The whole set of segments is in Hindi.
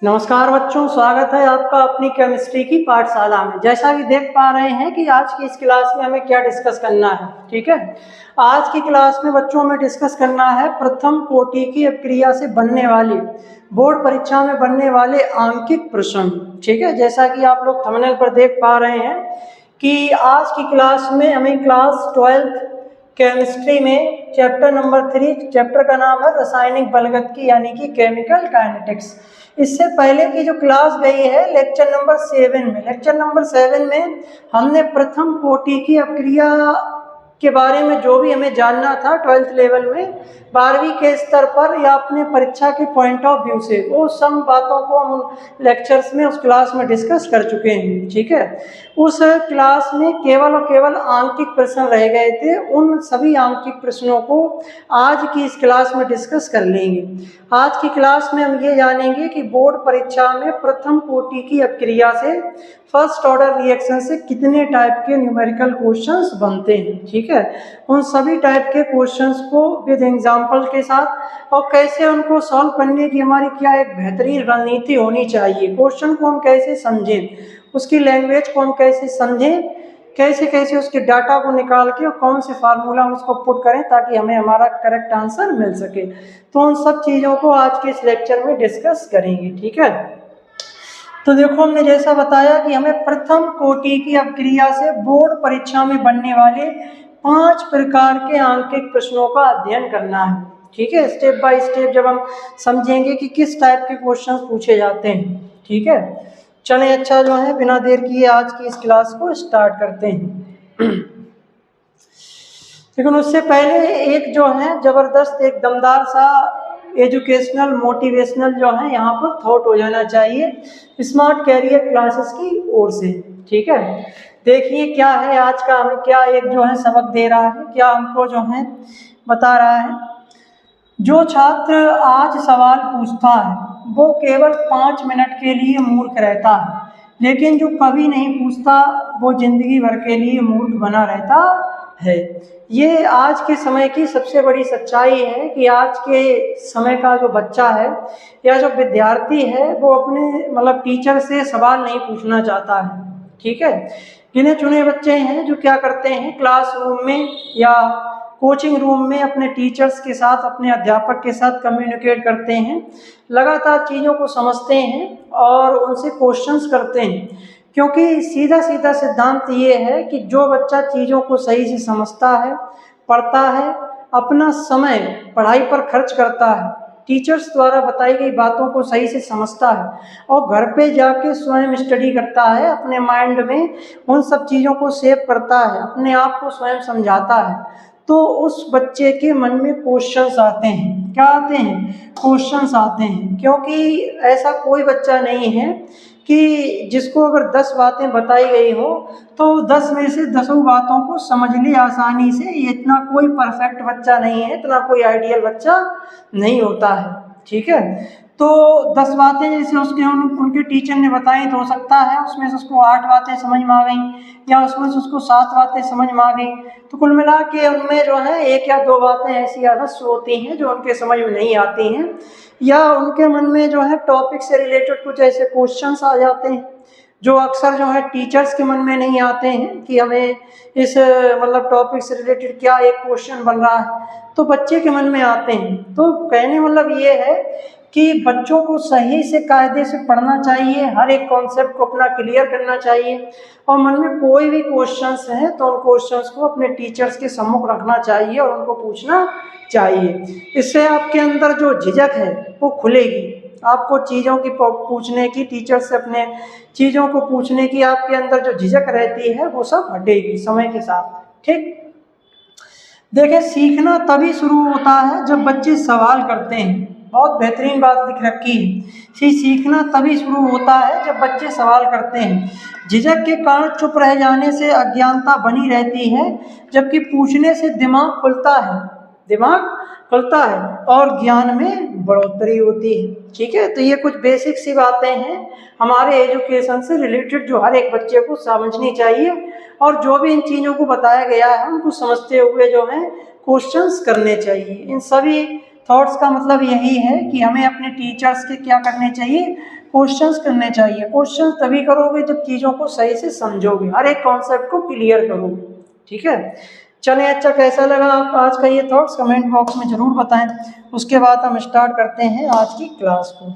नमस्कार बच्चों, स्वागत है आपका अपनी केमिस्ट्री की पाठशाला में। जैसा कि देख पा रहे हैं कि आज की इस क्लास में हमें क्या डिस्कस करना है। ठीक है, आज की क्लास में बच्चों में डिस्कस करना है प्रथम कोटि की अभिक्रिया से बनने वाले बोर्ड परीक्षा में बनने वाले आंकिक प्रश्न। ठीक है, जैसा कि आप लोग थंबनेल पर देख पा रहे हैं कि आज की क्लास में हमें क्लास 12th केमिस्ट्री में चैप्टर नंबर 3, चैप्टर का नाम है रासायनिक बलगत यानी कि केमिकल काइनेटिक्स। इससे पहले की जो क्लास गई है लेक्चर नंबर 7 में हमने प्रथम कोटि की अभिक्रिया के बारे में जो भी हमें जानना था 12th लेवल में, 12वीं के स्तर पर या अपने परीक्षा के पॉइंट ऑफ व्यू से, वो सब बातों को हम लेक्चर्स में उस क्लास में डिस्कस कर चुके हैं। ठीक है, उस क्लास में केवल और केवल आंकिक प्रश्न रह गए थे। उन सभी आंकिक प्रश्नों को आज की इस क्लास में डिस्कस कर लेंगे। आज की क्लास में हम ये जानेंगे कि बोर्ड परीक्षा में प्रथम कोटि की अभिक्रिया से फर्स्ट ऑर्डर रिएक्शन से कितने टाइप के न्यूमेरिकल क्वेश्चंस बनते हैं। ठीक है, उन सभी टाइप के क्वेश्चंस को विद एग्जांपल के साथ और कैसे उनको सॉल्व करने की हमारी क्या एक बेहतरीन रणनीति होनी चाहिए, क्वेश्चन को हम कैसे समझें, उसकी लैंग्वेज को हम कैसे समझें, कैसे कैसे उसके डाटा को निकाल के और कौन से फार्मूला हम उसको पुट करें ताकि हमें हमारा करेक्ट आंसर मिल सके। तो उन सब चीज़ों को आज के इस लेक्चर में डिस्कस करेंगे। ठीक है, तो देखो हमने जैसा बताया कि हमें प्रथम कोटि की अभिक्रिया से बोर्ड परीक्षा में बनने वाले 5 प्रकार के आंकिक प्रश्नों का अध्ययन करना है। ठीक है, स्टेप बाय स्टेप जब हम समझेंगे कि किस टाइप के क्वेश्चंस पूछे जाते हैं। ठीक है, चलें अच्छा जो है बिना देर किए आज की इस क्लास को स्टार्ट करते हैं। लेकिन उससे पहले एक जो है जबरदस्त एक दमदार सा एजुकेशनल मोटिवेशनल जो है यहाँ पर थॉट हो जाना चाहिए स्मार्ट कैरियर क्लासेस की ओर से। ठीक है, देखिए क्या है आज का हमें क्या एक जो है सबक दे रहा है, क्या हमको जो है बता रहा है। जो छात्र आज सवाल पूछता है वो केवल 5 मिनट के लिए मूर्ख रहता है, लेकिन जो कभी नहीं पूछता वो जिंदगी भर के लिए मूर्ख बना रहता है। ये आज के समय की सबसे बड़ी सच्चाई है कि आज के समय का जो बच्चा है या जो विद्यार्थी है वो अपने मतलब टीचर से सवाल नहीं पूछना चाहता है। ठीक है, गिने चुने बच्चे हैं जो क्या करते हैं क्लासरूम में या कोचिंग रूम में अपने टीचर्स के साथ, अपने अध्यापक के साथ कम्युनिकेट करते हैं, लगातार चीज़ों को समझते हैं और उनसे क्वेश्चंस करते हैं। क्योंकि सीधा सीधा सिद्धांत ये है कि जो बच्चा चीज़ों को सही से समझता है, पढ़ता है, अपना समय पढ़ाई पर खर्च करता है, टीचर्स द्वारा बताई गई बातों को सही से समझता है और घर पे जाके स्वयं स्टडी करता है, अपने माइंड में उन सब चीज़ों को सेव करता है, अपने आप को स्वयं समझाता है, तो उस बच्चे के मन में क्वेश्चंस आते हैं। क्या आते हैं? क्वेश्चंस आते हैं। क्योंकि ऐसा कोई बच्चा नहीं है कि जिसको अगर 10 बातें बताई गई हो तो 10 में से 10 बातों को समझ ले आसानी से। ये इतना कोई परफेक्ट बच्चा नहीं है, इतना कोई आइडियल बच्चा नहीं होता है। ठीक है, तो 10 बातें जैसे उनके टीचर ने बताई तो हो सकता है उसमें से उसको 8 बातें समझ में आ गई या उसमें से उसको 7 बातें समझ में आ गई। तो कुल मिला के उनमें जो है 1 या 2 बातें ऐसी अवश्य होती हैं जो उनके समझ में नहीं आती हैं, या उनके मन में जो है टॉपिक से रिलेटेड कुछ ऐसे क्वेश्चंस आ जाते हैं जो अक्सर जो है टीचर्स के मन में नहीं आते हैं कि हमें इस मतलब टॉपिक से रिलेटेड क्या एक क्वेश्चन बन रहा है, तो बच्चे के मन में आते हैं। तो कहने मतलब ये है कि बच्चों को सही से कायदे से पढ़ना चाहिए, हर एक कॉन्सेप्ट को अपना क्लियर करना चाहिए और मन में कोई भी क्वेश्चंस हैं तो उन क्वेश्चंस को अपने टीचर्स के सम्मुख रखना चाहिए और उनको पूछना चाहिए। इससे आपके अंदर जो झिझक है वो खुलेगी, आपको चीज़ों की पूछने की, टीचर से अपने चीज़ों को पूछने की आपके अंदर जो झिझक रहती है वो सब हटेगी समय के साथ। ठीक, देखिए सीखना तभी शुरू होता है जब बच्चे सवाल करते हैं। बहुत बेहतरीन बात लिख रखी है, सीखना तभी शुरू होता है जब बच्चे सवाल करते हैं। झिझक के कारण चुप रह जाने से अज्ञानता बनी रहती है, जबकि पूछने से दिमाग खुलता है और ज्ञान में बढ़ोतरी होती है। ठीक है, तो ये कुछ बेसिक सी बातें हैं हमारे एजुकेशन से रिलेटेड जो हर एक बच्चे को समझनी चाहिए और जो भी इन चीज़ों को बताया गया है उनको समझते हुए जो है क्वेश्चंस करने चाहिए। इन सभी थॉट्स का मतलब यही है कि हमें अपने टीचर्स के क्या करने चाहिए, क्वेश्चंस करने चाहिए। क्वेश्चंस तभी करोगे जब चीज़ों को सही से समझोगे, हर एक कॉन्सेप्ट को क्लियर करोगे, ठीक है। चलें, अच्छा कैसा लगा आपका आज का ये थॉट्स कमेंट बॉक्स में ज़रूर बताएं। उसके बाद हम स्टार्ट करते हैं आज की क्लास को।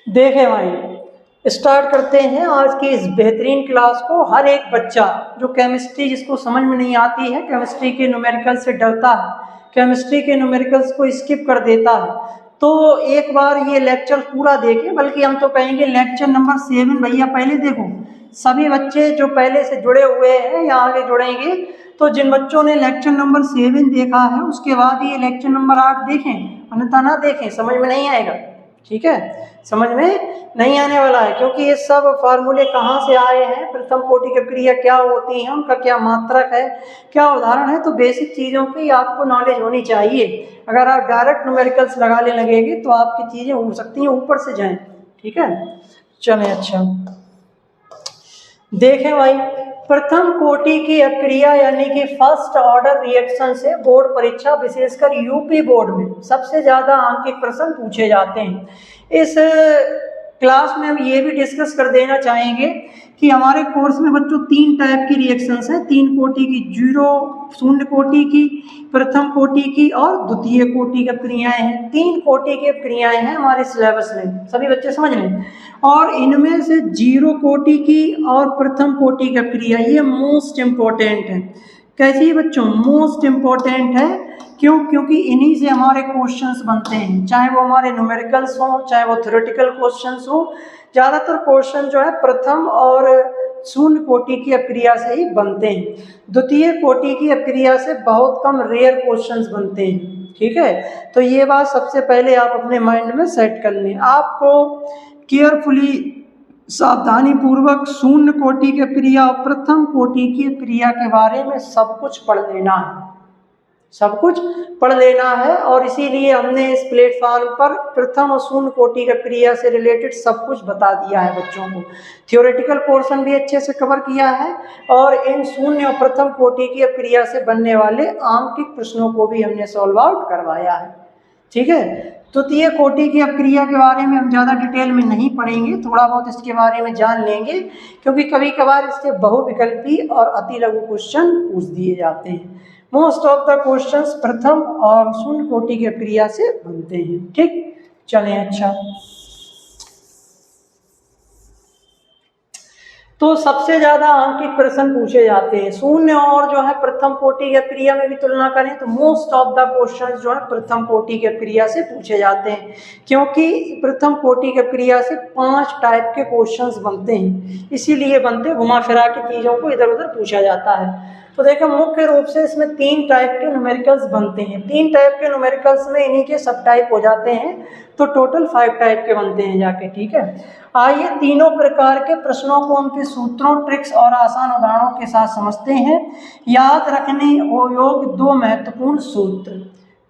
देखें भाई, स्टार्ट करते हैं आज की इस बेहतरीन क्लास को। हर एक बच्चा जो केमिस्ट्री जिसको समझ में नहीं आती है, केमिस्ट्री के न्यूमेरिकल से डरता है, केमिस्ट्री के न्यूमेरिकल्स को स्किप कर देता है, तो एक बार ये लेक्चर पूरा देखें, बल्कि हम तो कहेंगे लेक्चर नंबर 7 भैया पहले देखो। सभी बच्चे जो पहले से जुड़े हुए हैं या आगे जुड़ेंगे, तो जिन बच्चों ने लेक्चर नंबर 7 देखा है उसके बाद ये लेक्चर नंबर 8 देखें, अन्यथा ना देखें, समझ में नहीं आएगा, ठीक है। समझ में नहीं आने वाला है, क्योंकि ये सब फार्मूले कहाँ से आए हैं, प्रथम कोटि की क्रिया क्या होती है, उनका क्या मात्रक है, क्या उदाहरण है, तो बेसिक चीज़ों की आपको नॉलेज होनी चाहिए। अगर आप डायरेक्ट न्यूमेरिकल्स लगाने लगेंगे तो आपकी चीज़ें हो सकती हैं ऊपर से जाएं, ठीक है। चलें, अच्छा देखें भाई, प्रथम कोटि की अक्रिया यानी कि फर्स्ट ऑर्डर रिएक्शन से बोर्ड परीक्षा, विशेषकर यूपी बोर्ड में सबसे ज़्यादा आंकिक प्रश्न पूछे जाते हैं। इस क्लास में हम ये भी डिस्कस कर देना चाहेंगे कि हमारे कोर्स में बच्चों 3 टाइप की रिएक्शंस हैं, 3 कोटि की, 0 कोटि की, प्रथम कोटि की और द्वितीय कोटि की क्रियाएं हैं। 3 कोटि की क्रियाएं हैं हमारे सिलेबस में, सभी बच्चे समझ लें। और इनमें से 0 कोटि की और प्रथम कोटि की क्रिया ये मोस्ट इम्पोर्टेंट है। कैसी बच्चों? मोस्ट इम्पोर्टेंट है। क्यों? क्योंकि इन्हीं से हमारे क्वेश्चंस बनते हैं, चाहे वो हमारे न्यूमेरिकल्स हो, चाहे वो थ्योरेटिकल क्वेश्चंस हो। ज़्यादातर क्वेश्चन जो है प्रथम और 0 कोटि की अक्रिया से ही बनते हैं। द्वितीय कोटि की अक्रिया से बहुत कम रेयर क्वेश्चंस बनते हैं, ठीक है। तो ये बात सबसे पहले आप अपने माइंड में सेट कर लें। आपको केयरफुली, सावधानी पूर्वक 0 कोटि की क्रिया और प्रथम कोटि की क्रिया के बारे में सब कुछ पढ़ लेना है, सब कुछ पढ़ लेना है। और इसीलिए हमने इस प्लेटफॉर्म पर प्रथम और 0 कोटि की क्रिया से रिलेटेड सब कुछ बता दिया है बच्चों को। थ्योरेटिकल पोर्शन भी अच्छे से कवर किया है और इन 0 और प्रथम कोटि की क्रिया से बनने वाले आंकिक प्रश्नों को भी हमने सॉल्व आउट करवाया है, ठीक है। द्वितीय कोटि की क्रिया के बारे में हम ज़्यादा डिटेल में नहीं पढ़ेंगे, थोड़ा बहुत इसके बारे में जान लेंगे, क्योंकि कभी कभार इससे बहुविकल्पी और अति लघु क्वेश्चन पूछ दिए जाते हैं। मोस्ट ऑफ द क्वेश्चंस प्रथम और 0 कोटि की क्रिया से बनते हैं, ठीक। चलें, अच्छा तो सबसे ज़्यादा आंकिक प्रश्न पूछे जाते हैं 0 और जो है प्रथम कोटि की क्रिया में भी तुलना करें तो मोस्ट ऑफ द क्वेश्चंस जो है प्रथम कोटि की क्रिया से पूछे जाते हैं, क्योंकि प्रथम कोटि की क्रिया से 5 टाइप के क्वेश्चंस बनते हैं, इसीलिए बनते घुमा फिरा के चीज़ों को इधर उधर पूछा जाता है। तो देखो मुख्य रूप से इसमें 3 टाइप के न्यूमेरिकल्स बनते हैं। 3 टाइप के न्यूमेरिकल्स में इन्हीं के सब टाइप हो जाते हैं, तो टोटल 5 टाइप के बनते हैं जाके, ठीक है। आइए तीनों प्रकार के प्रश्नों को उनके सूत्रों, ट्रिक्स और आसान उदाहरणों के साथ समझते हैं। याद रखने योग्य 2 महत्वपूर्ण सूत्र।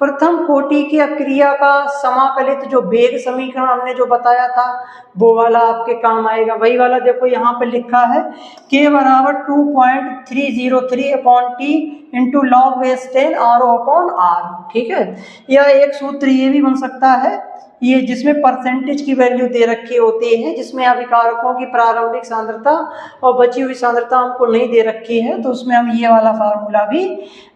प्रथम कोटि की क्रिया का समाकलित जो वेग समीकरण हमने जो बताया था वो वाला आपके काम आएगा। वही वाला देखो यहाँ पे लिखा है k बराबर 2.303/t into log base 10 r/r, ठीक है। या एक सूत्र ये भी बन सकता है, ये जिसमें परसेंटेज की वैल्यू दे रखी होती है, जिसमें अभिकारकों की प्रारंभिक सांद्रता और बची हुई सांद्रता हमको नहीं दे रखी है, तो उसमें हम ये वाला फार्मूला भी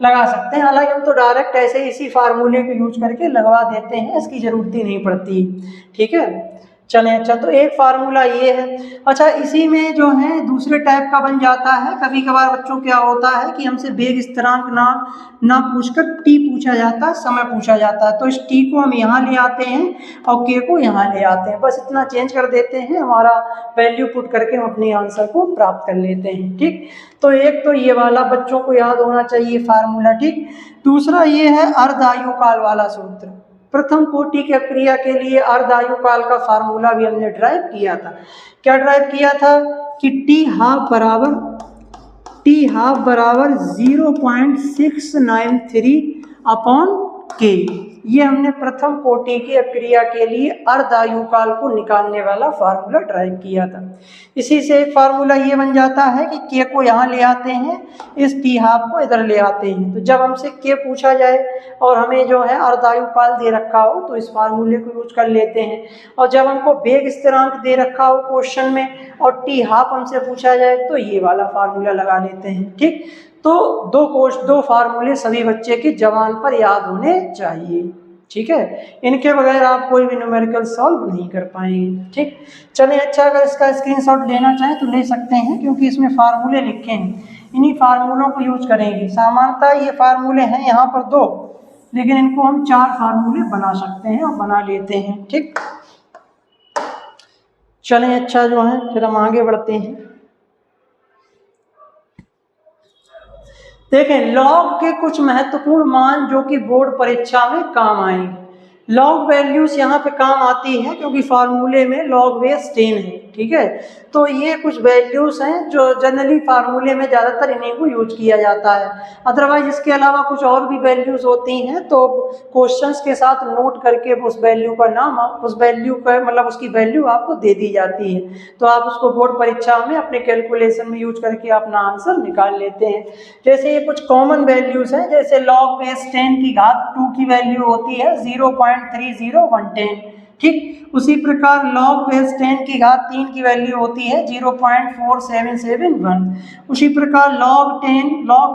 लगा सकते हैं। हालांकि हम तो डायरेक्ट ऐसे इसी फार्मूले को यूज करके लगवा देते हैं, इसकी जरूरत ही नहीं पड़ती, ठीक है। चलें, अच्छा तो एक फार्मूला ये है। अच्छा इसी में जो है दूसरे टाइप का बन जाता है। कभी कभार बच्चों क्या होता है कि हमसे वेग स्थिरांक ना पूछकर टी पूछा जाता है, समय पूछा जाता है, तो इस टी को हम यहाँ ले आते हैं और के को यहाँ ले आते हैं, बस इतना चेंज कर देते हैं, हमारा वैल्यू पुट करके हम अपने आंसर को प्राप्त कर लेते हैं, ठीक। तो एक तो ये वाला बच्चों को याद होना चाहिए फार्मूला, ठीक। दूसरा ये है अर्धायुकाल वाला सूत्र। प्रथम कोटि की क्रिया के लिए अर्धायुकाल का फार्मूला भी हमने ड्राइव किया था। क्या ड्राइव किया था कि टी हाफ बराबर 0.693/k, ये हमने प्रथम कोटि की अभिक्रिया के लिए अर्ध आयुकाल को निकालने वाला फार्मूला ड्राइव किया था। इसी से एक फार्मूला ये बन जाता है कि के को यहाँ ले आते हैं, इस टी हाफ को इधर ले आते हैं। तो जब हमसे के पूछा जाए और हमें जो है अर्ध आयुकाल दे रखा हो तो इस फार्मूले को यूज कर लेते हैं। और जब हमको वेग स्थिरांक दे रखा हो क्वेश्चन में और टी हाफ हमसे पूछा जाए तो ये वाला फार्मूला लगा लेते हैं। ठीक, तो दो फार्मूले सभी बच्चे की जबान पर याद होने चाहिए। ठीक है, इनके बगैर आप कोई भी न्यूमेरिकल सॉल्व नहीं कर पाएंगे। ठीक, चलिए अच्छा, अगर इसका स्क्रीनशॉट लेना चाहें तो ले सकते हैं, क्योंकि इसमें फार्मूले लिखे हैं, इन्हीं फार्मूलों को यूज करेंगे। सामान्यतः ये फार्मूले हैं यहाँ पर 2, लेकिन इनको हम 4 फार्मूले बना सकते हैं और बना लेते हैं। ठीक, चलें अच्छा जो है फिर हम आगे बढ़ते हैं। देखें, लॉग के कुछ महत्वपूर्ण मान जो कि बोर्ड परीक्षा में काम आएंगे। लॉग वैल्यूज यहाँ पे काम आती है क्योंकि फार्मूले में लॉग बेस 10 है। ठीक है, तो ये कुछ वैल्यूज हैं जो जनरली फार्मूले में ज़्यादातर इन्हीं को यूज किया जाता है। अदरवाइज इसके अलावा कुछ और भी वैल्यूज होती हैं, तो क्वेश्चंस के साथ नोट करके उस वैल्यू का नाम, उस वैल्यू का मतलब उसकी वैल्यू आपको दे दी जाती है, तो आप उसको बोर्ड परीक्षा में अपने कैलकुलेशन में यूज करके अपना आंसर निकाल लेते हैं। जैसे ये कुछ कॉमन वैल्यूज हैं, जैसे log बेस 10 की घात 2 की वैल्यू होती है 0.301110। ठीक, उसी प्रकार log बेस 10 की घात 3 की वैल्यू होती है 0.4771। उसी प्रकार log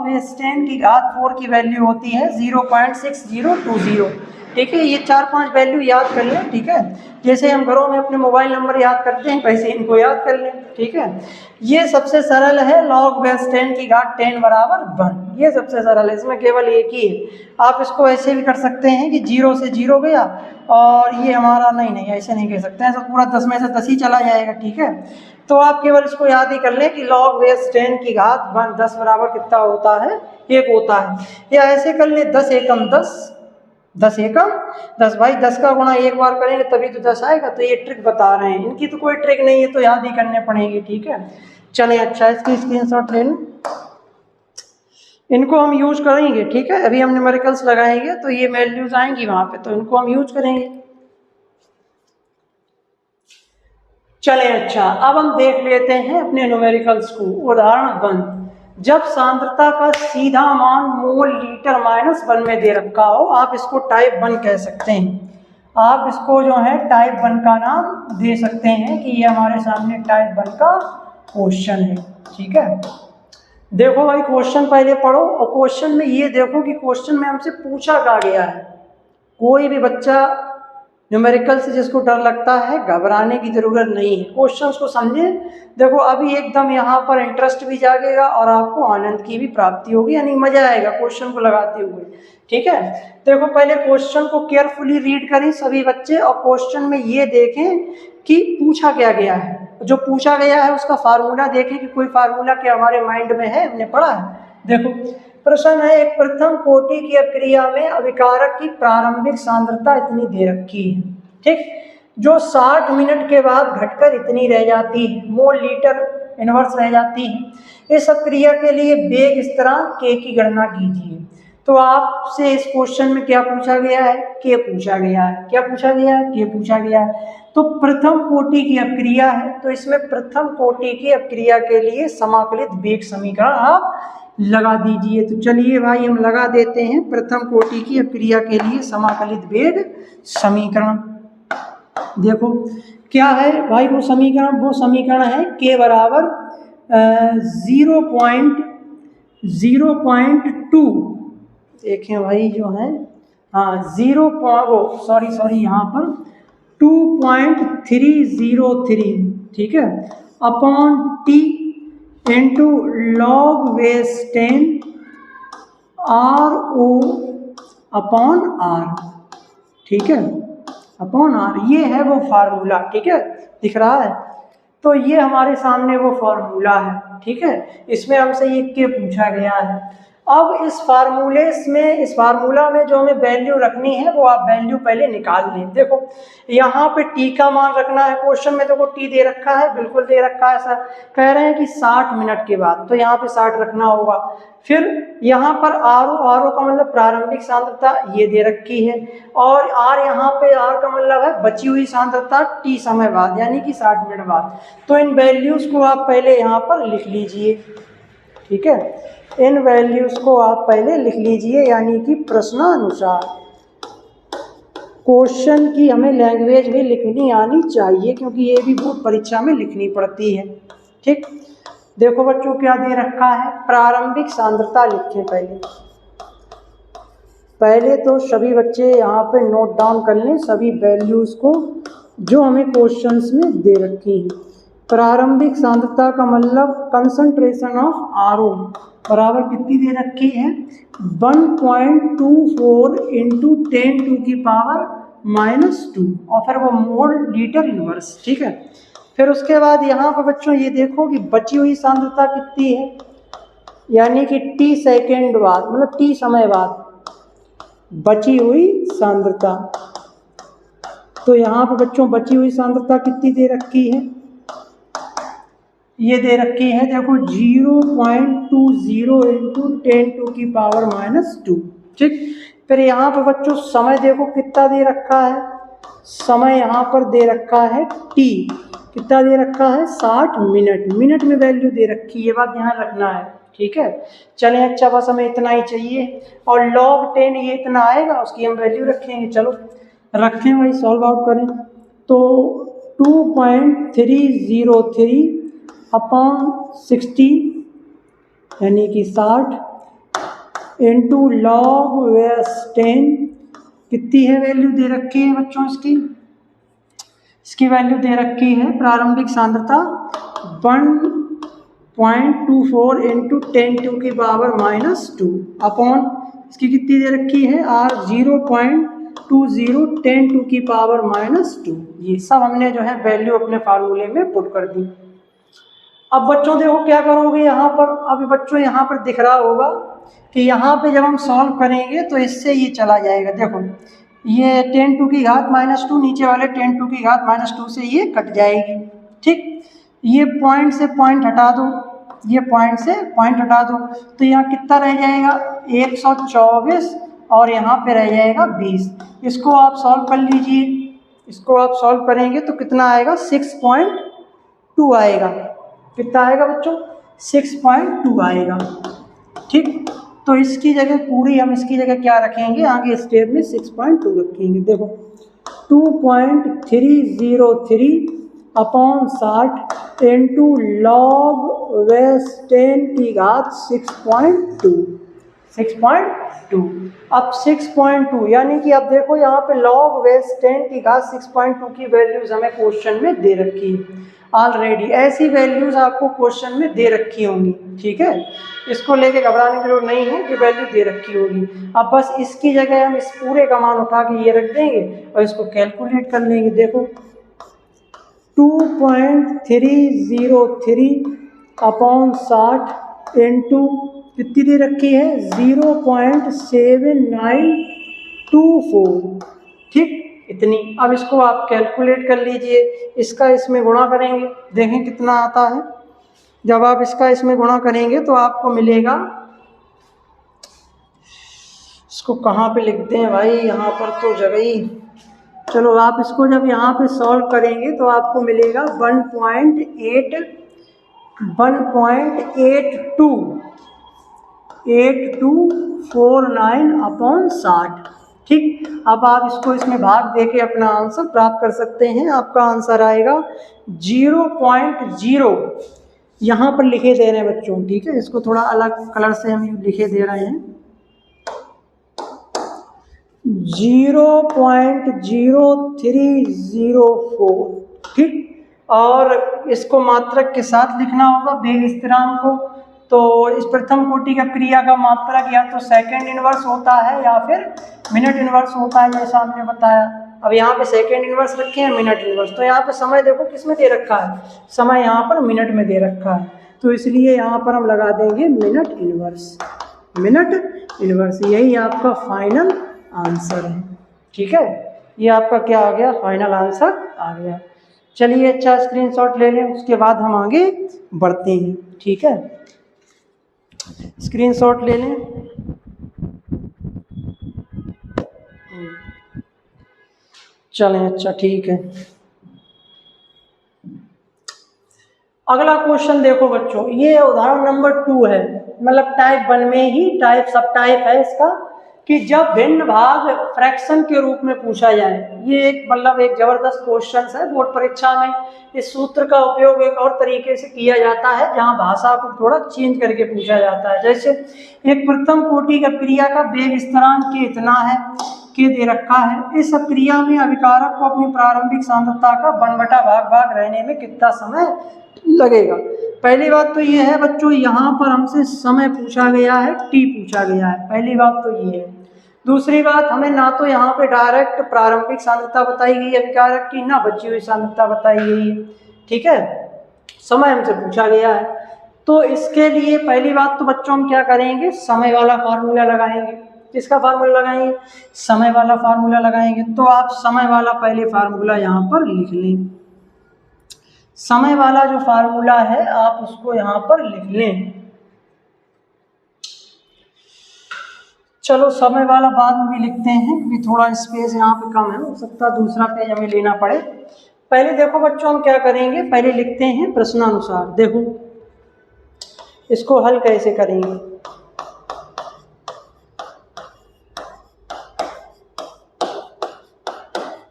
बेस 10 की घात 4 की वैल्यू होती है 0.6020। ठीक है, ये 4-5 वैल्यू याद कर लें। ठीक है, जैसे हम घरों में अपने मोबाइल नंबर याद करते हैं वैसे इनको याद कर लें। ठीक है, ये सबसे सरल है, log बेस 10 की घात 10 बराबर 1, ये सबसे सरल है, इसमें केवल एक ही है। आप इसको ऐसे भी कर सकते हैं कि 0 से 0 गया और ये हमारा नहीं ऐसे नहीं कह सकते हैं, ऐसा पूरा 10 में से 10 ही चला जाएगा। ठीक है, तो आप केवल इसको याद ही कर लें कि log बेस 10 की घात 1 10 बराबर कितना होता है, 1 होता है। या ऐसे कर लें 10 एकम 10, 10 एकम 10 भाई, 10 का गुणा एक बार करेंगे तभी तो 10 आएगा। तो ये ट्रिक बता रहे हैं, इनकी तो कोई ट्रिक नहीं है, तो याद ही करने पड़ेंगे। ठीक है, चलें अच्छा, इसकी स्क्रीनशॉट ले लें, इनको हम यूज करेंगे। ठीक है, अभी हम न्यूमेरिकल्स लगाएंगे तो ये वैल्यूज आएंगी वहां पे, तो इनको हम यूज करेंगे। चलें अच्छा, अब हम देख लेते हैं अपने न्यूमेरिकल्स को। उदाहरण 1, जब सांद्रता का सीधा मान मोल लीटर -1 में दे रखा हो, आप इसको टाइप 1 कह सकते हैं। आप इसको जो है टाइप 1 का नाम दे सकते हैं कि ये हमारे सामने टाइप 1 का क्वेश्चन है। ठीक है, देखो भाई क्वेश्चन पहले पढ़ो और क्वेश्चन में ये देखो कि क्वेश्चन में हमसे पूछा क्या गया है। कोई भी बच्चा न्यूमेरिकल से जिसको डर लगता है घबराने की जरूरत नहीं है, क्वेश्चंस को समझें। देखो अभी एकदम यहाँ पर इंटरेस्ट भी जागेगा और आपको आनंद की भी प्राप्ति होगी, यानी मजा आएगा क्वेश्चन को लगाते हुए। ठीक है, देखो पहले क्वेश्चन को केयरफुली रीड करें सभी बच्चे और क्वेश्चन में ये देखें कि पूछा क्या गया है। जो पूछा गया है उसका फार्मूला देखें कि कोई फार्मूला क्या हमारे माइंड में है, हमने पढ़ा है। देखो प्रश्न है, एक प्रथम कोटि की अभिक्रिया में अभिकारक की प्रारंभिक सांद्रता इतनी दे रखी है। ठीक, जो 60 मिनट के बाद घटकर इतनी रह जाती है, मोल लीटर इनवर्स रह जाती है। इस अभिक्रिया के लिए वेग स्थिरांक के की गणना कीजिए। तो आपसे इस क्वेश्चन में क्या पूछा गया है, के पूछा गया है। क्या पूछा गया है, के पूछा गया है। तो प्रथम कोटि की अभिक्रिया है, तो इसमें प्रथम कोटि की अभिक्रिया के लिए समाकलित वेग समीकरण आप लगा दीजिए। तो चलिए भाई हम लगा देते हैं प्रथम कोटि की अभिक्रिया के लिए समाकलित वेग समीकरण। देखो क्या है भाई वो समीकरण, वो समीकरण है के बराबर 0.2। देखें भाई जो है, हाँ सॉरी यहाँ पर 2.303। ठीक है, upon T into log base 10 RO upon R। ठीक है, अपॉन R, ये है वो फार्मूला। ठीक है, दिख रहा है, तो ये हमारे सामने वो फार्मूला है। ठीक है, इसमें हमसे ये के पूछा गया है। अब इस फार्मूला में जो हमें वैल्यू रखनी है वो आप वैल्यू पहले निकाल लें। देखो यहाँ पे टी का मान रखना है, क्वेश्चन में देखो टी दे रखा है, बिल्कुल दे रखा है, सर कह रहे हैं कि 60 मिनट के बाद, तो यहाँ पे 60 रखना होगा। फिर यहाँ पर आर का मतलब प्रारंभिक सांद्रता ये दे रखी है, और आर यहाँ पे आर का मतलब है बची हुई सांद्रता टी समय बाद यानी कि 60 मिनट बाद। तो इन वैल्यूज को आप पहले यहाँ पर लिख लीजिए, ठीक है, इन वैल्यूज को आप पहले लिख लीजिए, यानी कि प्रश्नानुसार क्वेश्चन की हमें लैंग्वेज भी लिखनी आनी चाहिए, क्योंकि ये भी बहुत परीक्षा में लिखनी पड़ती है। ठीक, देखो बच्चों क्या दे रखा है, प्रारंभिक सांद्रता लिखें पहले तो सभी बच्चे यहाँ पे नोट डाउन कर लें सभी वैल्यूज को जो हमें क्वेश्चंस में दे रखी हैं। प्रारंभिक सांद्रता का मतलब कंसंट्रेशन ऑफ आरओ बराबर कितनी दे रखी है, 1.24 इंटू 10⁻⁻², और फिर वो मोल लीटर इनवर्स। ठीक है, फिर उसके बाद यहाँ पर बच्चों ये देखो कि बची हुई सांद्रता कितनी है, यानी कि t सेकेंड बाद, मतलब t समय बाद बची हुई सांद्रता। तो यहाँ पर बच्चों बची हुई सांद्रता कितनी दे रखी है, ये दे रखी है देखो 0.20 इंटू 10⁻²। ठीक, फिर यहाँ पर बच्चों समय देखो कितना दे रखा है, समय यहाँ पर दे रखा है t, कितना दे रखा है 60 मिनट, मिनट में वैल्यू दे रखी है, ये बात ध्यान रखना है। ठीक है, चलें अच्छा बस हमें इतना ही चाहिए, और log 10 ये इतना आएगा, उसकी हम वैल्यू रखेंगे। चलो रखें भाई, सॉल्व आउट करें तो 2.303 अपॉन 60 यानी कि 60 इंटू log 10 कितनी है वैल्यू दे रखी है बच्चों, इसकी वैल्यू दे रखी है प्रारंभिक सांद्रता 1.24 इंटू 10⁻⁻² अपॉन इसकी कितनी दे रखी है r 0.20 10⁻⁻²। ये सब हमने जो है वैल्यू अपने फार्मूले में पुट कर दी। अब बच्चों देखो क्या करोगे यहाँ पर, अभी बच्चों यहाँ पर दिख रहा होगा कि यहाँ पे जब हम सॉल्व करेंगे तो इससे ये चला जाएगा। देखो ये 10⁻⁻², नीचे वाले 10⁻⁻² से ये कट जाएगी। ठीक, ये पॉइंट से पॉइंट हटा दो, ये पॉइंट से पॉइंट हटा दो, तो यहाँ कितना रह जाएगा 124, और यहाँ पे रह जाएगा 20। इसको आप सॉल्व कर लीजिए, इसको आप सॉल्व करेंगे तो कितना आएगा 6.2 आएगा। कितना आएगा बच्चों 6.2 आएगा। ठीक, तो इसकी जगह पूरी हम इसकी जगह क्या रखेंगे, आगे स्टेप में 6.2 रखेंगे। देखो 2.303 अपॉन 60 इंटू log 10 की घात 6.2। अब 6.2 यानी कि अब देखो यहाँ पे log 10 की घात 6.2 की वैल्यूज हमें क्वेश्चन में दे रखी है ऑलरेडी। ऐसी वैल्यूज आपको क्वेश्चन में दे रखी होंगी। ठीक है, इसको लेके घबराने की जरूरत नहीं है कि वैल्यू दे रखी होगी। अब बस इसकी जगह हम इस पूरे का मान उठा के ये रख देंगे और इसको कैलकुलेट कर लेंगे। देखो 2.303 अपॉन 60 इंटू कितनी दे रखी है 0.7924। ठीक, इतनी। अब इसको आप कैलकुलेट कर लीजिए, इसका इसमें गुणा करेंगे, देखें कितना आता है। जब आप इसका इसमें गुणा करेंगे तो आपको मिलेगा, इसको कहाँ पे लिखते हैं भाई, यहाँ पर तो जगह ही। चलो आप इसको जब यहाँ पे सॉल्व करेंगे तो आपको मिलेगा 1.8249 अपॉन 60। ठीक, अब आप इसको इसमें भाग देके अपना आंसर प्राप्त कर सकते हैं। आपका आंसर आएगा 0.0, यहाँ पर लिखे दे रहे हैं बच्चों। ठीक है, इसको थोड़ा अलग कलर से हम लिखे दे रहे हैं 0.0304। ठीक, और इसको मात्रक के साथ लिखना होगा वेग स्थिरांक को। तो इस प्रथम कोटि का क्रिया का मात्रक या तो सेकंड इनवर्स होता है या फिर मिनट इनवर्स होता है, जैसा हमने बताया। अब यहाँ पे सेकंड इनवर्स रखे हैं, मिनट इनवर्स। तो यहाँ पे समय देखो किस में दे रखा है, समय यहाँ पर मिनट में दे रखा है, तो इसलिए यहाँ पर हम लगा देंगे मिनट इनवर्स। Minute inverse. यही आपका फाइनल आंसर है। ठीक है, ये आपका क्या आ गया, फाइनल आंसर आ गया। चलिए अच्छा स्क्रीनशॉट ले लें, उसके बाद हम आगे बढ़ते हैं। ठीक है, स्क्रीनशॉट ले लें। चलें, अच्छा ठीक है। अगला क्वेश्चन देखो बच्चों, ये उदाहरण नंबर 2 है, मतलब टाइप 1 में ही टाइप सब टाइप है इसका, कि जब भिन्न भाग फ्रैक्शन के रूप में पूछा जाए। ये एक मतलब एक जबरदस्त क्वेश्चन है। बोर्ड परीक्षा में इस सूत्र का उपयोग एक और तरीके से किया जाता है, जहां भाषा को थोड़ा चेंज करके पूछा जाता है। जैसे एक प्रथम कोटि का क्रिया का वेग स्थिरांक के इतना है, के दे रखा है। इस क्रिया में अभिकारक को अपनी प्रारंभिक सांद्रता का 1/भाग भाग रहने में कितना समय लगेगा। पहली बात तो ये है बच्चों, यहाँ पर हमसे समय पूछा गया है, टी पूछा गया है, पहली बात तो ये है। दूसरी बात, हमें ना तो यहाँ पे डायरेक्ट प्रारंभिक सांद्रता बताई गई है अभिकारक की, ना बची हुई सांद्रता बताई गई है। ठीक है, समय हमसे पूछा गया है। तो इसके लिए पहली बात तो बच्चों हम क्या करेंगे, समय वाला फार्मूला लगाएंगे। किसका फार्मूला लगाएंगे, समय वाला फार्मूला लगाएंगे। तो आप समय वाला पहले फार्मूला यहाँ पर लिख लें। समय वाला जो फार्मूला है आप उसको यहाँ पर लिख लें। चलो समय वाला बाद में भी लिखते हैं, क्योंकि थोड़ा स्पेस यहाँ पे कम है, हो सकता है दूसरा पेज हमें लेना पड़े। पहले देखो बच्चों हम क्या करेंगे, पहले लिखते हैं प्रश्नानुसार। देखो इसको हल कैसे करेंगे।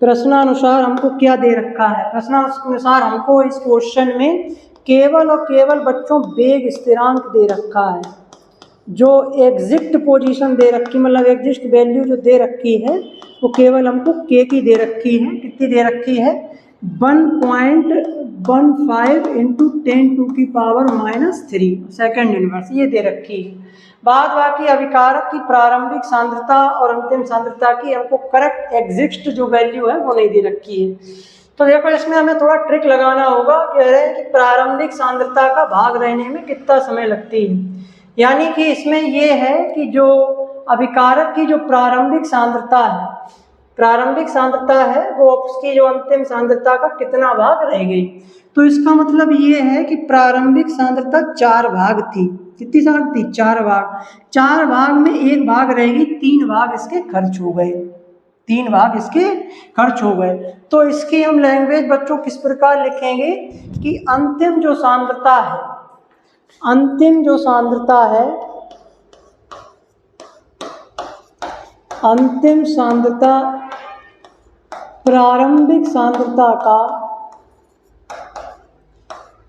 प्रश्नानुसार हमको क्या दे रखा है, प्रश्नानुसार हमको इस क्वेश्चन में केवल और केवल बच्चों वेग स्थिरांक दे रखा है। जो एग्जैक्ट पोजीशन दे रखी, मतलब एग्जैक्ट वैल्यू जो दे रखी है वो केवल हमको के की दे रखी है। कितनी दे रखी है, 1.15 इंटू 10⁻³ सेकेंड इनवर्स, ये दे रखी है। बाद बाकी अभिकारक की प्रारंभिक सांद्रता और अंतिम सांद्रता की हमको करेक्ट एग्जैक्ट जो वैल्यू है वो नहीं दे रखी है। तो देखो इसमें हमें थोड़ा ट्रिक लगाना होगा। कह रहे हैं कि प्रारंभिक सांद्रता का भाग रहने में कितना समय लगती है, यानी कि इसमें ये है कि जो अभिकारक की जो प्रारंभिक सांद्रता है वो उसकी जो अंतिम सांद्रता का कितना भाग रह गई। तो इसका मतलब ये है कि प्रारंभिक सांद्रता 4 भाग थी। कितनी सांद्रता थी, 4 भाग। 4 भाग में 1 भाग रहेगी, 3 भाग इसके खर्च हो गए, 3 भाग इसके खर्च हो गए। तो इसकी हम लैंग्वेज बच्चों किस प्रकार लिखेंगे कि अंतिम जो सांद्रता है, अंतिम जो सांद्रता है, अंतिम सांद्रता प्रारंभिक सांद्रता का,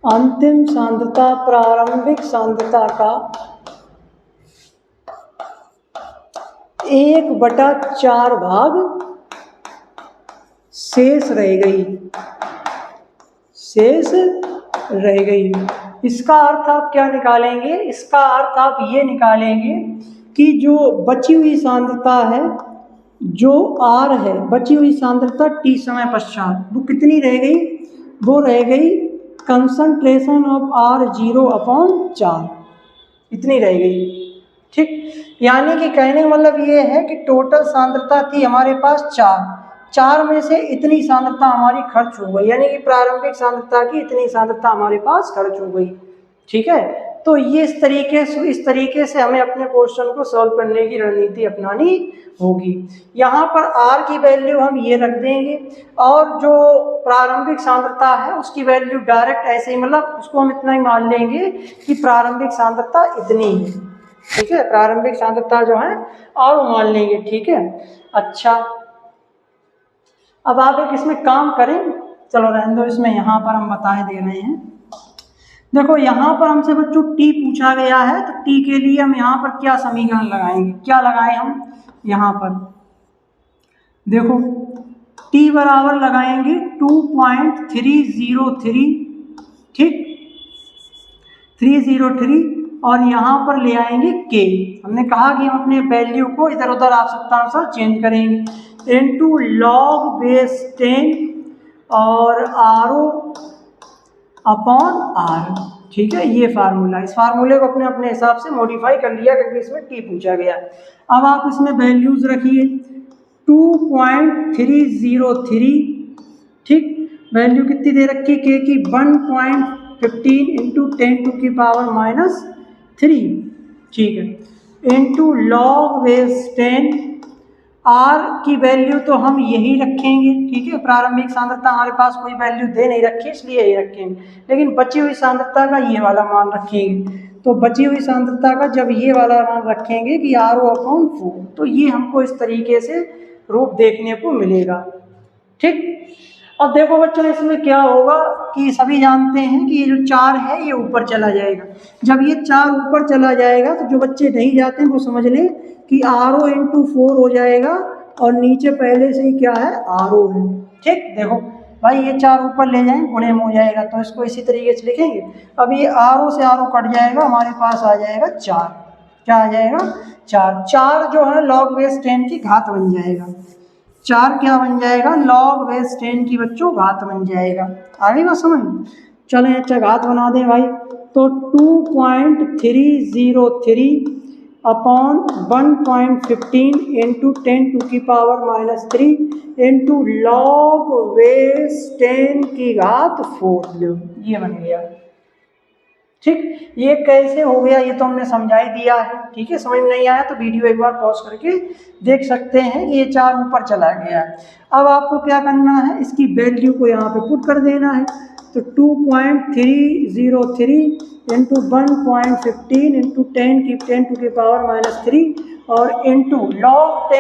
अंतिम सांद्रता प्रारंभिक सांद्रता का 1/4 भाग शेष रह गई, शेष रह गई। इसका अर्थ आप क्या निकालेंगे, इसका अर्थ आप ये निकालेंगे कि जो बची हुई सांद्रता है, जो R है, बची हुई सांद्रता T समय पश्चात वो कितनी रह गई, वो रह गई कंसंट्रेशन ऑफ R0/4, इतनी रह गई। ठीक, यानी कि कहने का मतलब ये है कि टोटल सांद्रता थी हमारे पास 4 में से इतनी सांद्रता हमारी खर्च हो गई, यानी कि प्रारंभिक सांद्रता की इतनी सांद्रता हमारे पास खर्च हो गई। ठीक है, तो ये इस तरीके से हमें अपने क्वेश्चन को सॉल्व करने की रणनीति अपनानी होगी। यहाँ पर R की वैल्यू हम ये रख देंगे, और जो प्रारंभिक सांद्रता है उसकी वैल्यू डायरेक्ट ऐसे ही, मतलब उसको हम इतना ही मान लेंगे कि प्रारंभिक सांद्रता इतनी है। ठीक है, प्रारंभिक सांद्रता जो है और मान लेंगे। ठीक है, अच्छा अब आप एक इसमें काम करें, चलो रहने दो, इसमें यहाँ पर हम बताए दे रहे हैं। देखो यहाँ पर हमसे बच्चों टी पूछा गया है, तो टी के लिए हम यहाँ पर क्या समीकरण लगाएंगे, क्या लगाएं हम यहाँ पर, देखो टी बराबर लगाएंगे 2.303, ठीक 303, और यहाँ पर ले आएंगे के। हमने कहा कि हम अपने वैल्यू को इधर उधर आवश्यकता अनुसार चेंज करेंगे, इनटू log base 10 और RO अपॉन आर। ठीक है, ये फार्मूला, इस फार्मूले को अपने अपने हिसाब से मॉडिफाई कर लिया क्योंकि इसमें टी पूछा गया। अब आप इसमें वैल्यूज रखिए 2.303। ठीक, वैल्यू कितनी दे रखी के की 1.15 इंटू 10⁻⁻3। ठीक है, इंटू लॉग बेस 10। आर की वैल्यू तो हम यही रखेंगे। ठीक है, प्रारंभिक सांद्रता हमारे पास कोई वैल्यू दे नहीं रखी इसलिए यही रखेंगे, लेकिन बची हुई सांद्रता का ये वाला मान रखेंगे। तो बची हुई सांद्रता का जब ये वाला मान रखेंगे कि RO/4, तो ये हमको इस तरीके से रूप देखने को मिलेगा। ठीक, अब देखो बच्चों इसमें क्या होगा कि सभी जानते हैं कि ये जो 4 है ये ऊपर चला जाएगा। जब ये 4 ऊपर चला जाएगा तो जो बच्चे नहीं जाते हैं वो समझ लें कि RO/4 हो जाएगा और नीचे पहले से ही क्या है RO है। ठीक, देखो भाई ये 4 ऊपर ले जाएं गुणे में हो जाएगा, तो इसको इसी तरीके से लिखेंगे। अब ये RO से RO कट जाएगा, हमारे पास आ जाएगा 4। क्या आ जाएगा 4। 4 जो है लॉग बेस 10 की घात बन जाएगा। 4 क्या बन जाएगा लॉग बेस 10 की बच्चों घात बन जाएगा। आगे बात समझ, चलें अच्छा घात बना दें भाई। तो 2.303 upon 1.15 into 10⁻³ into log base 10 की घात 4, ये बन गया। ठीक, ये कैसे हो गया ये तो हमने समझा ही दिया है। ठीक है, समझ में नहीं आया तो वीडियो एक बार पॉज करके देख सकते हैं कि ये 4 ऊपर चला गया। अब आपको क्या करना है, इसकी वैल्यू को यहाँ पे पुट कर देना है। तो 2.303 इंटू 1.15 इंटू 10⁻³ और इंटू लॉग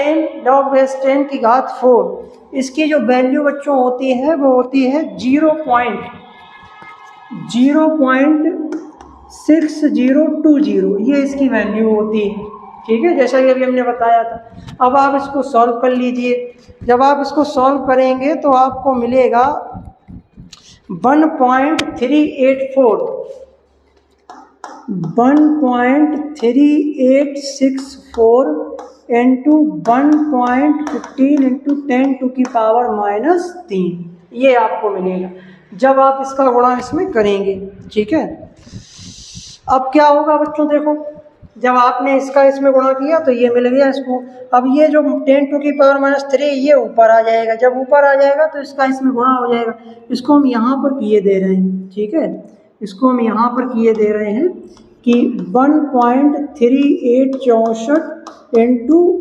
बेस 10 की घात 4। इसकी जो वैल्यू बच्चों होती है वो होती है 0.6020, ये इसकी वैल्यू होती है। ठीक है, जैसा कि अभी हमने बताया था। अब आप इसको सॉल्व कर लीजिए। जब आप इसको सॉल्व करेंगे तो आपको मिलेगा 1.3864 इंटू 1.15 इंटू 10⁻³ ये आपको मिलेगा जब आप इसका गुणा इसमें करेंगे। ठीक है, अब क्या होगा बच्चों, देखो जब आपने इसका इसमें गुणा किया तो ये मिल गया इसको। अब ये जो 10⁻³ ये ऊपर आ जाएगा। जब ऊपर आ जाएगा तो इसका इसमें गुणा हो जाएगा। इसको हम यहाँ पर किए दे रहे हैं। ठीक है, इसको हम यहाँ पर किए दे रहे हैं कि 1.3864 इंटू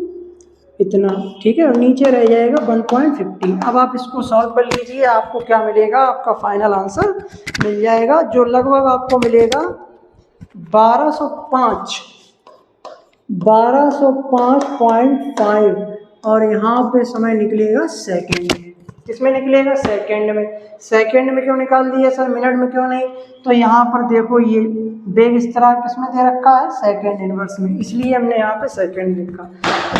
इतना। ठीक है, और नीचे रह जाएगा 1.15। अब आप इसको सॉल्व कर लीजिए, आपको क्या मिलेगा, आपका फाइनल आंसर मिल जाएगा जो लगभग आपको मिलेगा 1205.5 और यहाँ पे समय निकलेगा सेकंड में। किसमें निकलेगा, सेकंड में। सेकंड में क्यों निकाल दिया सर, मिनट में क्यों नहीं? तो यहाँ पर देखो ये बेग इस तरह किसमें दे रखा है, सेकंड इनवर्स में, इसलिए हमने यहाँ पे सेकंड लिखा।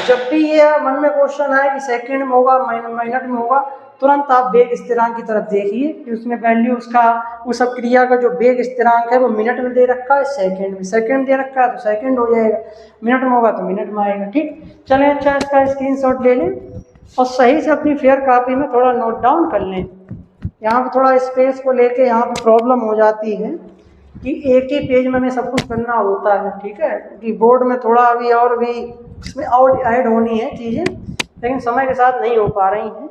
जब भी ये मन में क्वेश्चन आए कि सेकंड में होगा मिनट में होगा, तुरंत आप बेग स्थिरांक की तरफ देखिए कि उसमें वैल्यू उसका उस क्रिया का जो बेग स्थिरांक है वो मिनट में दे रखा है, सेकंड में। सेकंड दे रखा है तो सेकंड हो जाएगा, मिनट में होगा तो मिनट में आएगा। ठीक, चलें अच्छा इसका स्क्रीनशॉट ले लें और सही से अपनी फेयर कॉपी में थोड़ा नोट डाउन कर लें। यहाँ पे थोड़ा स्पेस को लेके यहाँ पे प्रॉब्लम हो जाती है कि एक ही पेज में हमें सब कुछ करना होता है। ठीक है, कि बोर्ड में थोड़ा अभी और भी इसमें और ऐड होनी है चीज़ें, लेकिन समय के साथ नहीं हो पा रही हैं।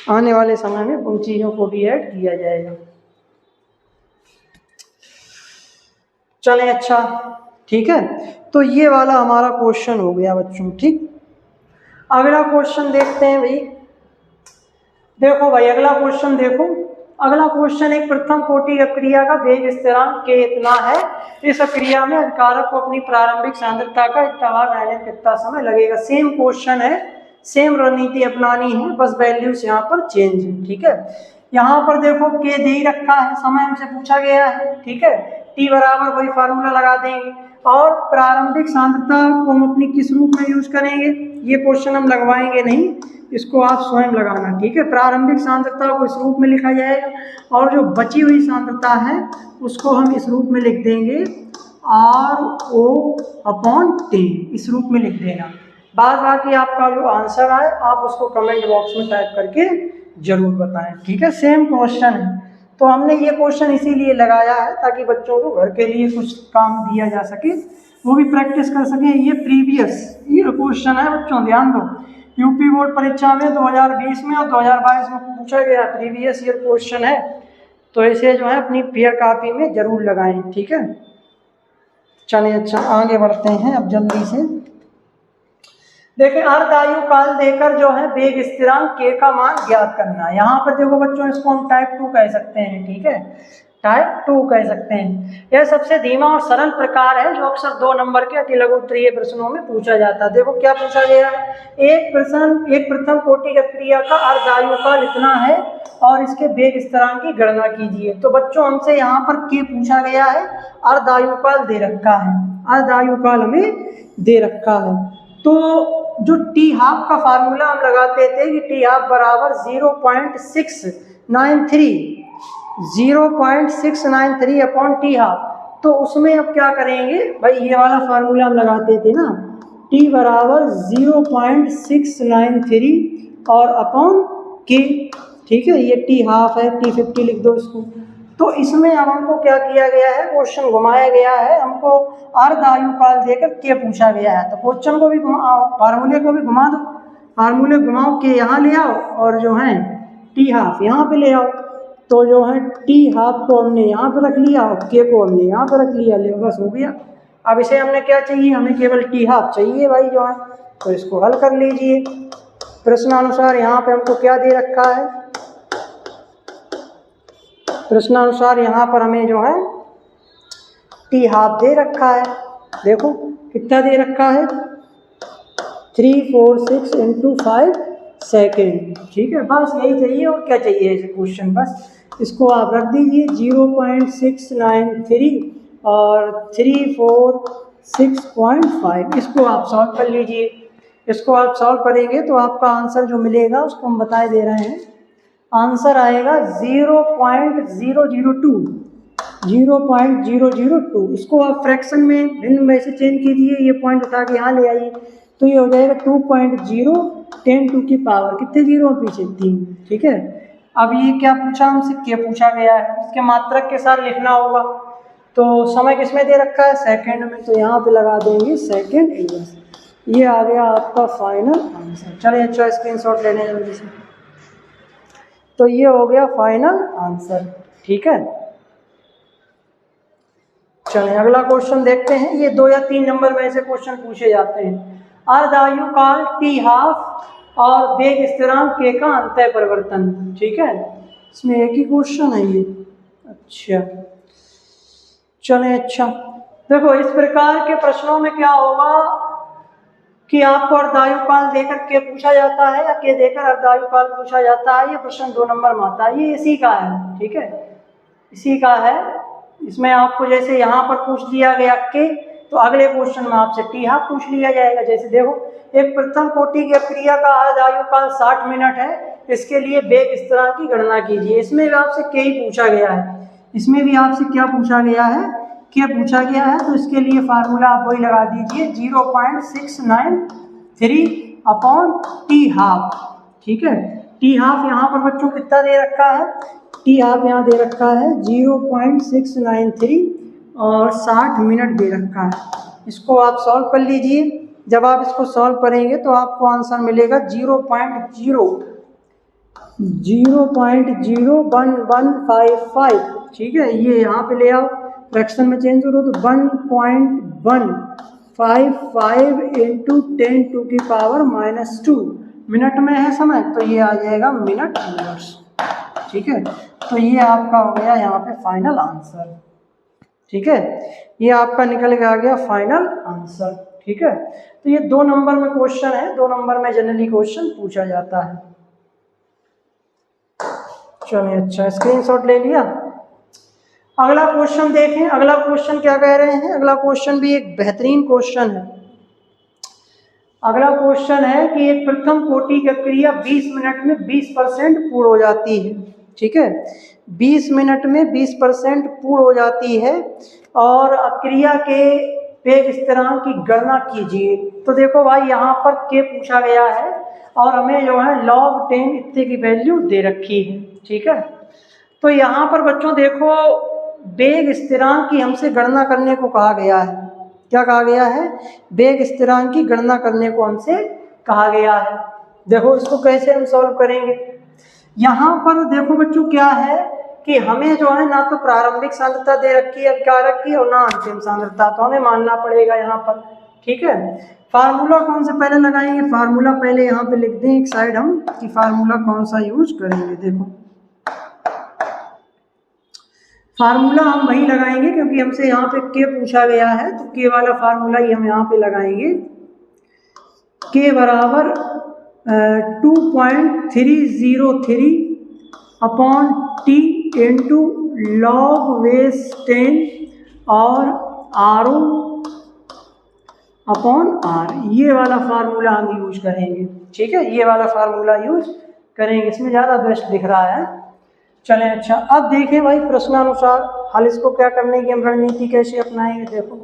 आने वाले समय में उन चीज़ों को भी ऐड किया जाएगा। चलें अच्छा, ठीक है, तो ये वाला हमारा क्वेश्चन हो गया बच्चों। ठीक, अगला क्वेश्चन देखते हैं भाई। देखो भाई अगला क्वेश्चन देखो। अगला क्वेश्चन एक प्रथम कोटि अक्रिया का वेग स्थिरांक के इतना है। इस अक्रिया में अभिकारक को अपनी प्रारंभिक सांद्रता का इतना भाग आने में कितना समय लगेगा। सेम क्वेश्चन है, सेम रणनीति अपनानी है, बस वैल्यूज यहाँ पर चेंज है। ठीक है, यहाँ पर देखो के दे ही रखा है, समय हमसे पूछा गया है। ठीक है, टी बराबर वही फार्मूला लगा देंगे और प्रारंभिक सांद्रता को हम अपनी किस रूप में यूज करेंगे, ये क्वेश्चन हम लगवाएंगे नहीं, इसको आप स्वयं लगाना। ठीक है, प्रारंभिक सांद्रता को इस रूप में लिखा जाएगा और जो बची हुई सांद्रता है उसको हम इस रूप में लिख देंगे RO/10, इस रूप में लिख देना। बाद बाकी आपका जो आंसर आए आप उसको कमेंट बॉक्स में टाइप करके जरूर बताएं। ठीक है, सेम क्वेश्चन है, तो हमने ये क्वेश्चन इसीलिए लगाया है ताकि बच्चों को घर के लिए कुछ काम दिया जा सके, वो भी प्रैक्टिस कर सकें। ये प्रीवियस ईयर क्वेश्चन है बच्चों, ध्यान दो। यूपी बोर्ड परीक्षा में 2020 में और 2022 में पूछा गया प्रीवियस ईयर क्वेश्चन है, तो इसे जो है अपनी पेयर कॉपी में जरूर लगाएं, ठीक है। चलिए अच्छा आगे बढ़ते हैं अब जल्दी से। देखिए अर्ध आयु काल देकर जो है वेग स्थिरांक के का मान ज्ञात करना है। यहाँ पर देखो बच्चों इसको हम टाइप 2 कह सकते हैं, ठीक है, टाइप 2 कह सकते हैं। यह सबसे धीमा और सरल प्रकार है जो अक्सर 2 नंबर के अति लघु उत्तरीय प्रश्नों में पूछा जाता है। देखो क्या पूछा गया है, एक प्रथम कोटि की क्रिया का अर्ध आयु काल इतना है और इसके वेग स्थिरांक की गणना कीजिए। तो बच्चों हमसे यहाँ पर के पूछा गया है, अर्ध आयु काल दे रखा है, अर्ध आयु काल हमें दे रखा है। तो जो टी हाफ का फार्मूला हम लगाते थे कि टी हाफ बराबर 0.693 अपॉन टी हाफ, तो उसमें अब क्या करेंगे भाई, ये वाला फार्मूला हम लगाते थे ना, टी बराबर 0.693 और अपॉन के, ठीक है, ये टी हाफ है, टी 50 लिख दो इसको। तो इसमें अब हमको क्या किया गया है, क्वेश्चन घुमाया गया है, हमको अर्ध आयु काल देकर के पूछा गया है। तो क्वेश्चन को भी घुमाओ, फार्मूले को भी घुमा दो, फार्मूले घुमाओ, के यहाँ ले आओ और जो है टी हाफ यहाँ पे ले आओ। तो जो है टी हाफ को हमने यहाँ पे रख लिया और के को हमने यहाँ पे रख लिया, ले बस हो गया। अब इसे हमने क्या चाहिए, हमें केवल टी हाफ चाहिए भाई जो है, तो इसको हल कर लीजिए। प्रश्नानुसार यहाँ पे हमको क्या दे रखा है, प्रश्नानुसार यहाँ पर हमें जो है टी हाफ दे रखा है, देखो कितना दे रखा है, 346 × 5 सेकेंड, ठीक है, बस यही चाहिए और क्या चाहिए इसे क्वेश्चन, बस इसको आप रख दीजिए 0.693 और 346.5, इसको आप सॉल्व कर लीजिए। इसको आप सॉल्व करेंगे तो आपका आंसर जो मिलेगा उसको हम बताए दे रहे हैं, आंसर आएगा 0.002। इसको आप फ्रैक्शन में भिन्न में से चेंज कीजिए, ये पॉइंट उठा के यहाँ ले आइए, तो ये हो जाएगा 2.010 की पावर, कितने जीरो हैं पीछे, 3, ठीक है। अब ये क्या पूछा हमसे, के पूछा गया है, इसके मात्रक के साथ लिखना होगा। तो समय किसमें दे रखा है, सेकंड में, तो यहाँ पे लगा देंगे सेकंड इनवर्स। ये आ गया आपका फाइनल आंसर। चलिए अच्छा स्क्रीनशॉट लेने जल्दी से। तो ये हो गया फाइनल आंसर, ठीक है। चलिए अगला क्वेश्चन देखते हैं। ये 2 या 3 नंबर में से क्वेश्चन पूछे जाते हैं। अर्ध आयु काल टी हाफ और वेग स्थिरांक के का अंतः परिवर्तन, ठीक है, इसमें एक ही क्वेश्चन है ये। अच्छा चलें, अच्छा देखो इस प्रकार के प्रश्नों में क्या होगा कि आपको अर्धायु काल देकर के पूछा जाता है या के देकर अर्धायु काल पूछा जाता है। ये प्रश्न 2 नंबर में आता है, ये इसी का है, ठीक है, इसी का है। इसमें आपको जैसे यहाँ पर पूछ दिया गया के, तो अगले क्वेश्चन में आपसे टी हाफ पूछ लिया जाएगा। जैसे देखो एक प्रथम कोटि की क्रिया का अर्धायु काल 60 मिनट है, इसके लिए वेग स्थिरांक की गणना कीजिए। इसमें भी आपसे के ही पूछा गया है, इसमें भी आपसे क्या पूछा गया है, क्या पूछा गया है। तो इसके लिए फार्मूला आप वही लगा दीजिए 0.693 अपॉन टी हाफ, ठीक है। टी हाफ यहाँ पर बच्चों कितना दे रखा है, टी हाफ यहाँ दे रखा है 0.693 और 60 मिनट दे रखा है। इसको आप सॉल्व कर लीजिए। जब आप इसको सॉल्व करेंगे तो आपको आंसर मिलेगा 0.0155, ठीक है। ये यहाँ पे ले आओ, फ्रैक्शन में चेंज करो तो 1.155 × 10⁻⁻²। मिनट में है समय, तो ये आ जाएगा मिनट इनवर्स, ठीक है। तो ये आपका हो गया यहाँ पे फाइनल आंसर, ठीक है। ये आपका निकल के आ गया फाइनल आंसर, ठीक है। तो ये 2 नंबर में क्वेश्चन है, 2 नंबर में जनरली क्वेश्चन पूछा जाता है। चलिए अच्छा स्क्रीनशॉट ले लिया। अगला क्वेश्चन देखें। अगला क्वेश्चन क्या कह रहे हैं, अगला क्वेश्चन भी एक बेहतरीन क्वेश्चन है। अगला क्वेश्चन है कि एक प्रथम कोटि की क्रिया 20 मिनट में 20% पूर्ण हो जाती है, ठीक है। 20 मिनट में 20% पूर्ण हो जाती है और क्रिया के वेग स्थिरांक की गणना कीजिए। तो देखो भाई यहाँ पर के पूछा गया है और हमें जो है log 10 इतने की वैल्यू दे रखी है, ठीक है। तो यहाँ पर बच्चों देखो वेग स्थिरांक की हमसे गणना करने को कहा गया है। क्या कहा गया है? वेग स्थिरांक की गणना करने को हमसे कहा गया है। देखो इसको कैसे हम सॉल्व करेंगे। यहाँ पर देखो बच्चों क्या है कि हमें जो है ना तो प्रारंभिक सांद्रता दे रखी है अभिकारक की और ना अंतिम सांद्रता, तो हमें मानना पड़ेगा यहाँ पर। ठीक है, फार्मूला कौन से पहले लगाएंगे? फार्मूला पहले यहाँ पे लिख दें एक साइड हम कि फार्मूला कौन सा यूज करेंगे। देखो फार्मूला हम वही लगाएंगे क्योंकि हमसे यहाँ पे के पूछा गया है, तो के वाला फार्मूला ही हम यहाँ पे लगाएंगे। के बराबर 2.303 upon T into log base 10 और आर अपॉन आर, ये वाला फार्मूला हम यूज करेंगे। ठीक है, ये वाला फार्मूला यूज करेंगे, इसमें ज़्यादा बेस्ट दिख रहा है। चलें, अच्छा अब देखें भाई प्रश्नानुसार हल इसको क्या करने की हम रणनीति कैसे अपनाएंगे। देखो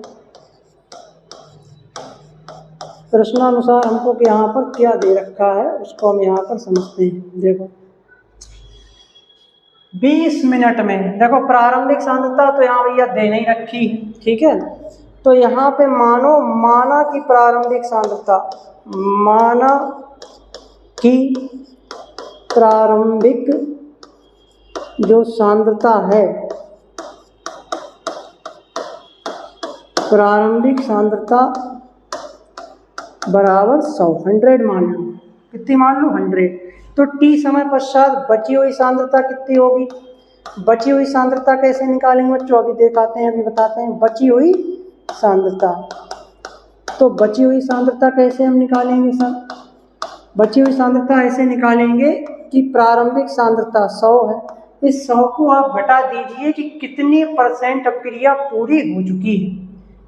प्रश्नानुसार हमको यहाँ पर क्या दे रखा है उसको हम यहाँ पर समझते हैं। देखो 20 मिनट में, देखो प्रारंभिक सांद्रता तो यहाँ भैया दे नहीं रखी है। ठीक है, तो यहाँ पे माना की प्रारंभिक सांद्रता, माना की प्रारंभिक जो सांद्रता है, प्रारंभिक सांद्रता बराबर 100 मान लो। कितनी मान लो? 100। तो t समय पश्चात बची हुई सांद्रता कितनी होगी? बची हुई सांद्रता कैसे निकालेंगे बच्चों? अभी दिखाते हैं, अभी बताते हैं। बची हुई सांद्रता, तो बची हुई सांद्रता कैसे हम निकालेंगे सर? बची हुई सांद्रता ऐसे निकालेंगे कि प्रारंभिक सांद्रता 100 है, इस 100 को आप घटा दीजिए कि कितने % अभिक्रिया पूरी हो चुकी है,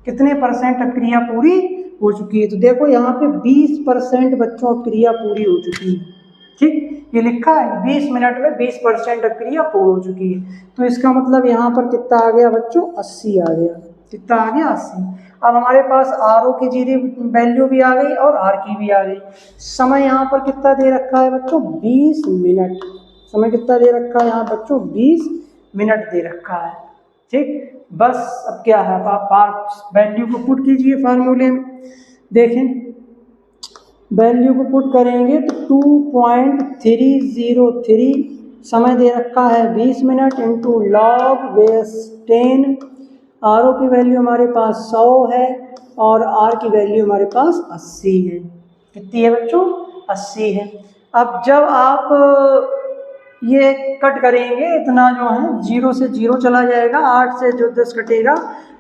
कितने % अभिक्रिया पूरी हो चुकी है। तो देखो यहाँ पे 20% बच्चों अभिक्रिया पूरी हो चुकी है। ठीक, ये लिखा है 20 मिनट में 20% अभिक्रिया पूरी हो चुकी है। तो इसका मतलब यहाँ पर कितना आ गया बच्चों? 80 आ गया। कितना आ गया? 80। अब हमारे पास आर की जीरो वैल्यू भी आ गई और आर की भी आ गई। समय यहाँ पर कितना दे रखा है बच्चों? 20 मिनट। समय कितना दे रखा है यहाँ बच्चों? 20 मिनट दे रखा है। ठीक, बस अब क्या है, आप वैल्यू को पुट कीजिए फार्मूले में। देखें वैल्यू को पुट करेंगे तो 2.303 समय दे रखा है 20 minute into log base 10। R की वैल्यू हमारे पास 100 है और आर की वैल्यू हमारे पास 80 है। कितनी है बच्चों? 80 है। अब जब आप ये कट करेंगे, इतना जो है 0 से 0 चला जाएगा, 8 से जो 10 कटेगा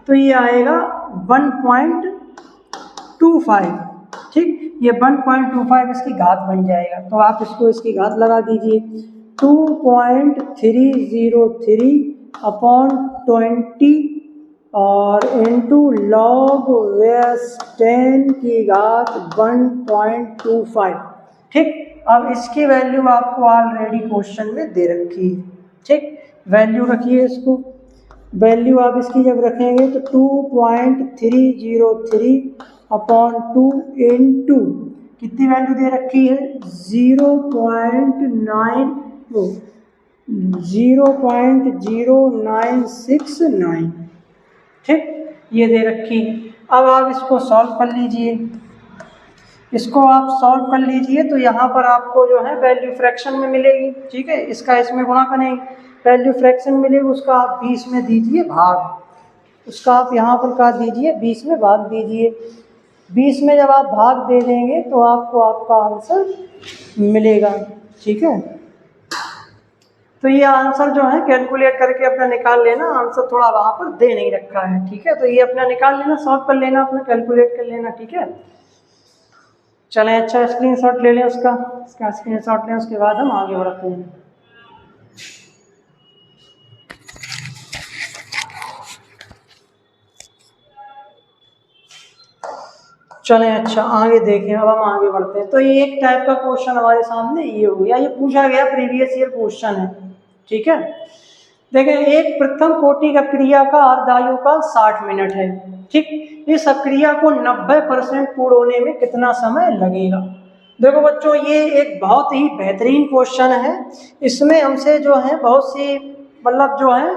तो ये आएगा 1.25। ठीक, ये 1.25 इसकी घात बन जाएगा, तो आप इसको इसकी घात लगा दीजिए। 2.303 अपॉन 20 और इंटू लॉग बेस 10 की घात 1.25। ठीक, अब इसकी वैल्यू आपको ऑलरेडी क्वेश्चन में दे रखी है। ठीक, वैल्यू रखिए इसको। वैल्यू आप इसकी जब रखेंगे तो 2.303 अपॉन 2 इंटू कितनी वैल्यू दे रखी है? 0.0969। ठीक, ये दे रखी है। अब आप इसको सॉल्व कर लीजिए। इसको आप सॉल्व कर लीजिए तो यहाँ पर आपको जो है वैल्यू फ्रैक्शन में मिलेगी। ठीक है, इसका इसमें गुणा करेंगे, वैल्यू फ्रैक्शन मिलेगी, उसका आप 20 में दीजिए भाग, उसका आप यहाँ पर काट दीजिए 20 में भाग दीजिए। 20 में जब आप भाग दे देंगे तो आपको आपका आंसर मिलेगा। ठीक है, तो ये आंसर जो है कैलकुलेट करके अपना निकाल लेना। आंसर थोड़ा वहाँ पर दे नहीं रखा है। ठीक है, तो ये अपना निकाल लेना, सॉल्व कर लेना, अपना कैलकुलेट कर लेना। ठीक है, चलें, अच्छा स्क्रीनशॉट ले लें उसका स्क्रीनशॉट लें, उसके बाद हम आगे बढ़ते हैं। चलें, अच्छा आगे देखें, अब हम आगे बढ़ते हैं। तो ये एक टाइप का क्वेश्चन हमारे सामने ये हो गया, ये पूछा गया प्रीवियस ईयर क्वेश्चन है। ठीक है, देखें एक प्रथम कोटि का क्रिया का अर्धायु काल 60 मिनट है। ठीक, इस क्रिया को 90% पूर्ण होने में कितना समय लगेगा? देखो बच्चों ये एक बहुत ही बेहतरीन क्वेश्चन है। इसमें हमसे जो है बहुत सी मतलब जो है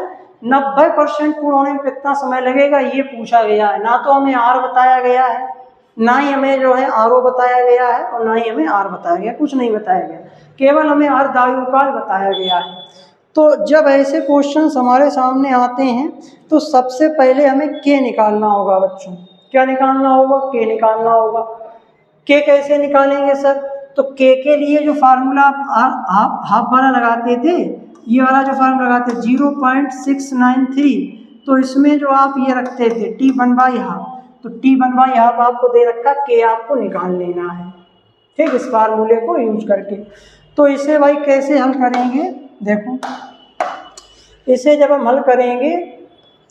90% पूर्ण होने में कितना समय लगेगा ये पूछा गया है। ना तो हमें आर बताया गया है, ना ही हमें जो है आर ओ बताया गया है, और ना ही हमें आर बताया गया, कुछ नहीं बताया गया, केवल हमें अर्धायुकाल बताया गया है। तो जब ऐसे क्वेश्चंस हमारे सामने आते हैं तो सबसे पहले हमें के निकालना होगा बच्चों। क्या निकालना होगा? के निकालना होगा। के कैसे निकालेंगे सर? तो के लिए जो फार्मूला आप हाफ वाला लगाते थे, ये वाला जो फार्मूला लगाते 0.693, तो इसमें जो आप ये रखते थे T1/2, तो T1/2 आपको दे रखा, के आपको निकाल लेना है, ठीक, इस फार्मूले को यूज करके। तो इसे भाई कैसे हल करेंगे? देखो, इसे जब हम हल करेंगे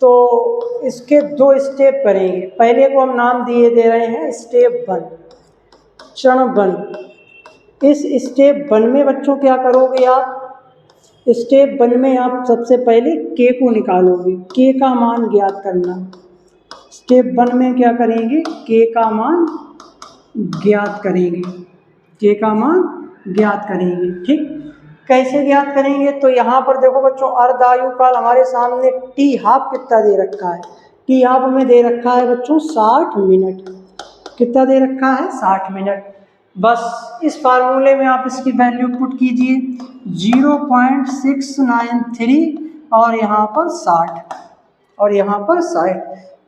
तो इसके 2 स्टेप करेंगे। पहले को हम नाम दे रहे हैं स्टेप 1, चरण 1। इस स्टेप 1 में बच्चों क्या करोगे आप? स्टेप 1 में आप सबसे पहले के को निकालोगे, के का मान ज्ञात करना। स्टेप 1 में क्या करेंगे? के का मान ज्ञात करेंगे, के का मान ज्ञात करेंगे, ठीक। कैसे ज्ञात करेंगे? तो यहाँ पर देखो बच्चों, अर्धायुकाल हमारे सामने टी हाफ कितना दे रखा है? टी हाफ में दे रखा है बच्चों 60 मिनट। कितना दे रखा है? 60 मिनट। बस इस फार्मूले में आप इसकी वैल्यू पुट कीजिए, 0.693 और यहाँ पर 60 और यहाँ पर 60।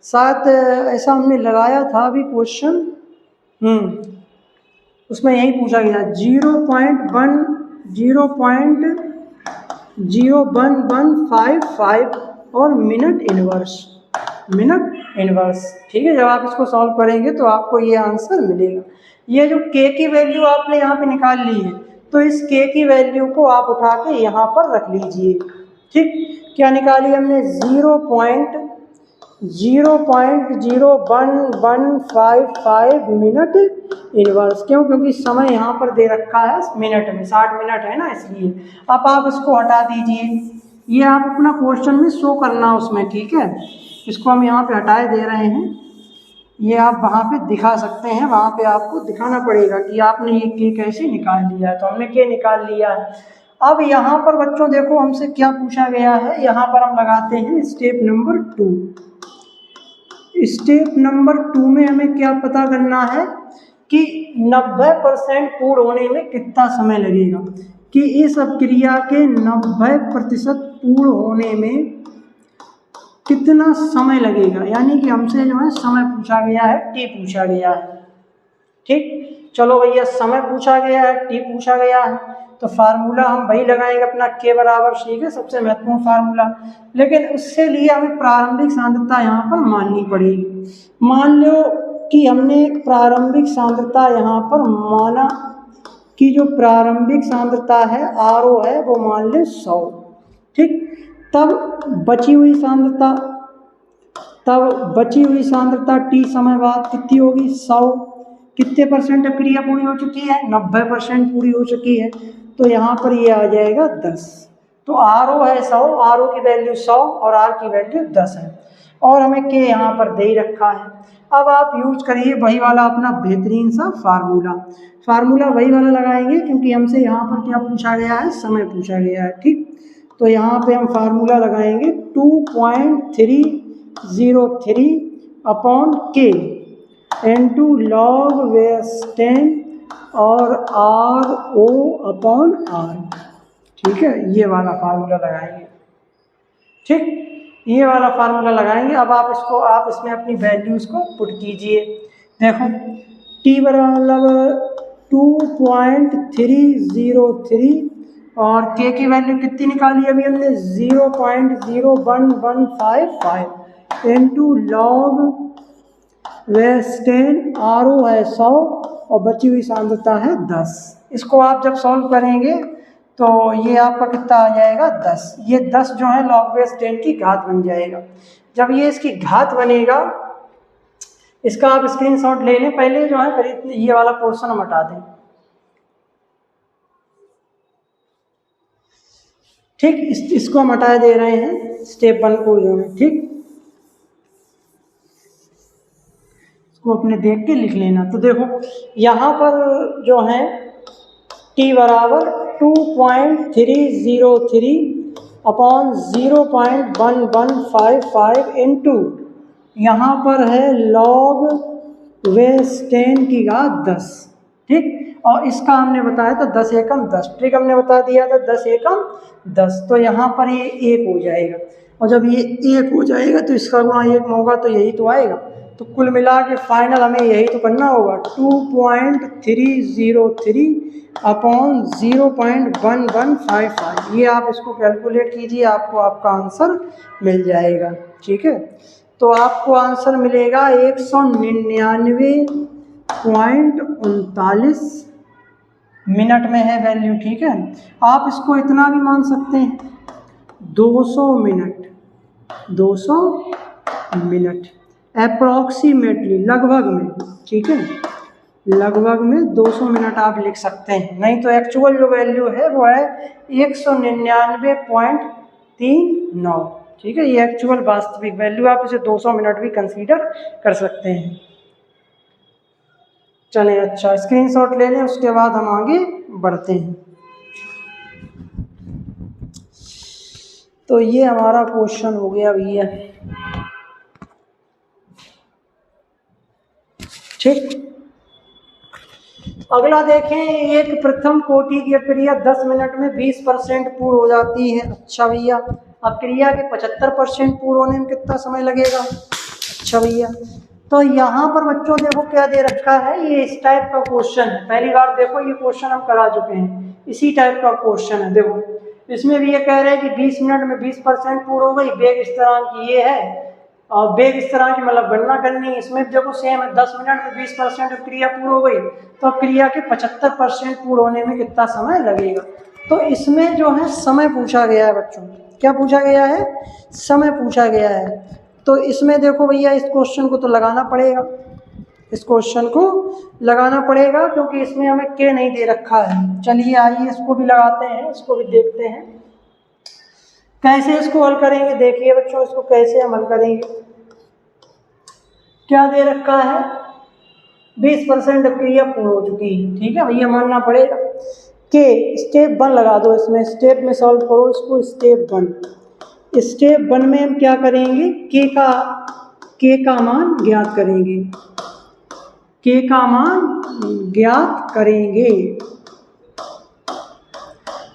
शायद ऐसा हमने लगाया था अभी क्वेश्चन, उसमें यही पूछा गया 0.0155 और मिनट इनवर्स, ठीक है। जब आप इसको सॉल्व करेंगे तो आपको ये आंसर मिलेगा। ये जो के की वैल्यू आपने यहाँ पे निकाल ली है, तो इस के की वैल्यू को आप उठा के यहाँ पर रख लीजिए, ठीक। क्या निकाली हमने? 0.0155 मिनट इनवर्स। क्यों? क्योंकि समय यहाँ पर दे रखा है मिनट में, 60 मिनट है ना, इसलिए। अब आप इसको हटा दीजिए, ये आप अपना क्वेश्चन में शो करना उसमें, ठीक है। इसको हम यहाँ पे हटाए दे रहे हैं, ये आप वहाँ पे दिखा सकते हैं, वहाँ पे आपको दिखाना पड़ेगा कि आपने ये के कैसे निकाल लिया है। तो हमने के निकाल लिया है। अब यहाँ पर बच्चों देखो हमसे क्या पूछा गया है, यहाँ पर हम लगाते हैं स्टेप नंबर 2। स्टेप नंबर 2 में हमें क्या पता करना है कि 90% पूर्ण होने में कितना समय लगेगा, कि इस अभिक्रिया के 90% पूर्ण होने में कितना समय लगेगा। यानी कि हमसे जो है समय पूछा गया है, टी पूछा गया है, ठीक। चलो भैया, समय पूछा गया है, टी पूछा गया है, तो फार्मूला हम वही लगाएंगे अपना के बराबर सी है, सबसे महत्वपूर्ण फार्मूला। लेकिन उससे लिए हमें प्रारंभिक सांद्रता यहाँ पर माननी पड़ेगी। मान लो कि हमने प्रारंभिक सांद्रता यहाँ पर माना कि जो प्रारंभिक सांद्रता है आरओ है वो मान ले 100, ठीक। तब बची हुई सांद्रता टी समय बाद कितनी होगी? 100। कितने परसेंट अभिक्रिया पूरी हो चुकी है? 90% पूरी हो चुकी है। तो यहाँ पर ये आ जाएगा 10। तो आर ओ है 100, आर ओ की वैल्यू 100 और आर की वैल्यू 10 है, और हमें के यहाँ पर दे ही रखा है। अब आप यूज करिए वही वाला अपना बेहतरीन सा फार्मूला वही वाला लगाएंगे, क्योंकि हमसे यहाँ पर क्या पूछा गया है? समय पूछा गया है, ठीक। तो यहाँ पे हम फार्मूला लगाएंगे 2.303 अपॉन के इनटू लॉग वेस्टेन और आर ओ अपॉन आर, ठीक है। ये वाला फार्मूला लगाएंगे, ठीक, ये वाला फार्मूला लगाएंगे। अब आप इसमें अपनी वैल्यूज को पुट कीजिए। देखो टी बराबर 2.303 और के की वैल्यू कितनी निकाली अभी हमने? 0.0155 इनटू लॉग वेस्टेन आर ओ है 100 और बची हुई सांद्रता है 10। इसको आप जब सॉल्व करेंगे तो ये आपका कितना आ जाएगा? 10। ये 10 जो है लॉग बेस 10 की घात बन जाएगा। जब ये इसकी घात बनेगा, इसका आप स्क्रीनशॉट ले लें। पहले जो है फिर ये वाला पोर्शन हम हटा दें, ठीक। इसको हम हटा दे रहे हैं, स्टेप 1 को जो है, ठीक। इसको अपने देख के लिख लेना। तो देखो यहाँ पर जो है t बराबर 2.303 अपॉन 0.1155 इंटू यहाँ पर है log बेस 10 की घात 10, ठीक। और इसका हमने बताया था 10 एकम 10, ट्रिक हमने बता दिया था 10 एकम 10, तो यहाँ पर ये 1 हो जाएगा, और जब ये 1 हो जाएगा तो इसका गुणा 1 होगा तो यही तो आएगा। तो कुल मिला के फाइनल हमें यही तो करना होगा, 2.303 अपॉन 0.1155। ये आप इसको कैलकुलेट कीजिए, आपको आपका आंसर मिल जाएगा, ठीक है। तो आपको आंसर मिलेगा 199.39 मिनट में है वैल्यू, ठीक है। आप इसको इतना भी मान सकते हैं 200 मिनट, 200 मिनट अप्रॉक्सीमेटली, लगभग में, ठीक है, लगभग में 200 मिनट आप लिख सकते हैं। नहीं तो एक्चुअल जो वैल्यू है वो है 199.39, ठीक है। ये एक्चुअल वास्तविक वैल्यू, आप इसे 200 मिनट भी कंसीडर कर सकते हैं। चलें, अच्छा स्क्रीनशॉट ले लें, उसके बाद हम आगे बढ़ते हैं। तो ये हमारा क्वेश्चन हो गया भैया, ठीक। अगला देखें, एक प्रथम कोटि की क्रिया 10 मिनट में 20% पूर्ण हो जाती है। अच्छा भैया, अब क्रिया के 75% पूर्ण होने में कितना समय लगेगा? अच्छा भैया, तो यहाँ पर बच्चों देखो क्या दे रखा है, ये इस टाइप का क्वेश्चन है। पहली बार देखो ये क्वेश्चन हम करा चुके हैं, इसी टाइप का क्वेश्चन है। देखो इसमें भी ये कह रहे हैं कि 20 मिनट में 20% पूर्ण हो गई, बेग इस तरह की ये है, और बेग इस तरह की मतलब गणना करनी है। इसमें देखो सेम है, 10 मिनट में 20% क्रिया पूर्ण हो गई, तो क्रिया के 75% पूर्ण होने में कितना समय लगेगा। तो इसमें जो है समय पूछा गया है बच्चों, क्या पूछा गया है? समय पूछा गया है। तो इसमें देखो भैया, इस क्वेश्चन को तो लगाना पड़ेगा, इस क्वेश्चन को लगाना पड़ेगा, क्योंकि इसमें हमें के नहीं दे रखा है। चलिए आइए इसको भी लगाते हैं, इसको भी देखते हैं कैसे इसको हल करेंगे। देखिए बच्चों, इसको कैसे हम हल करेंगे। क्या दे रखा है? 20% क्रिया पूर्ण हो चुकी है, ठीक है भैया, मानना पड़ेगा। के स्टेप 1 लगा दो इसमें, स्टेप में सॉल्व करो इसको, स्टेप 1। स्टेप 1 में हम क्या करेंगे, के का मान ज्ञात करेंगे, के का मान ज्ञात करेंगे,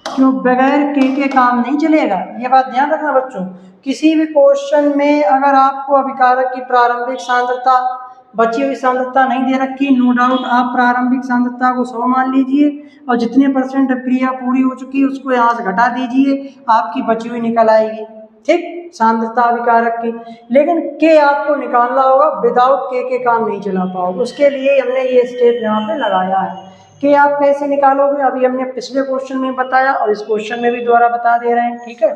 क्यों? बगैर के काम नहीं चलेगा, ये बात ध्यान रखना बच्चों। किसी भी क्वेश्चन में अगर आपको अभिकारक की प्रारंभिक सांद्रता, बची हुई सांद्रता नहीं दे रखी, नो डाउट आप प्रारंभिक सांद्रता को 100 मान लीजिए, और जितने % क्रिया पूरी हो चुकी है उसको यहाँ से घटा दीजिए, आपकी बची हुई निकल आएगी, ठीक, सांद्रता अभिकारक की। लेकिन के आपको निकालना होगा, विदाउट के काम नहीं चला पाओगे। उसके लिए हमने ये स्टेप यहाँ पे लगाया है। कि आप कैसे निकालोगे, अभी हमने पिछले क्वेश्चन में बताया और इस क्वेश्चन में भी दोबारा बता दे रहे हैं, ठीक है।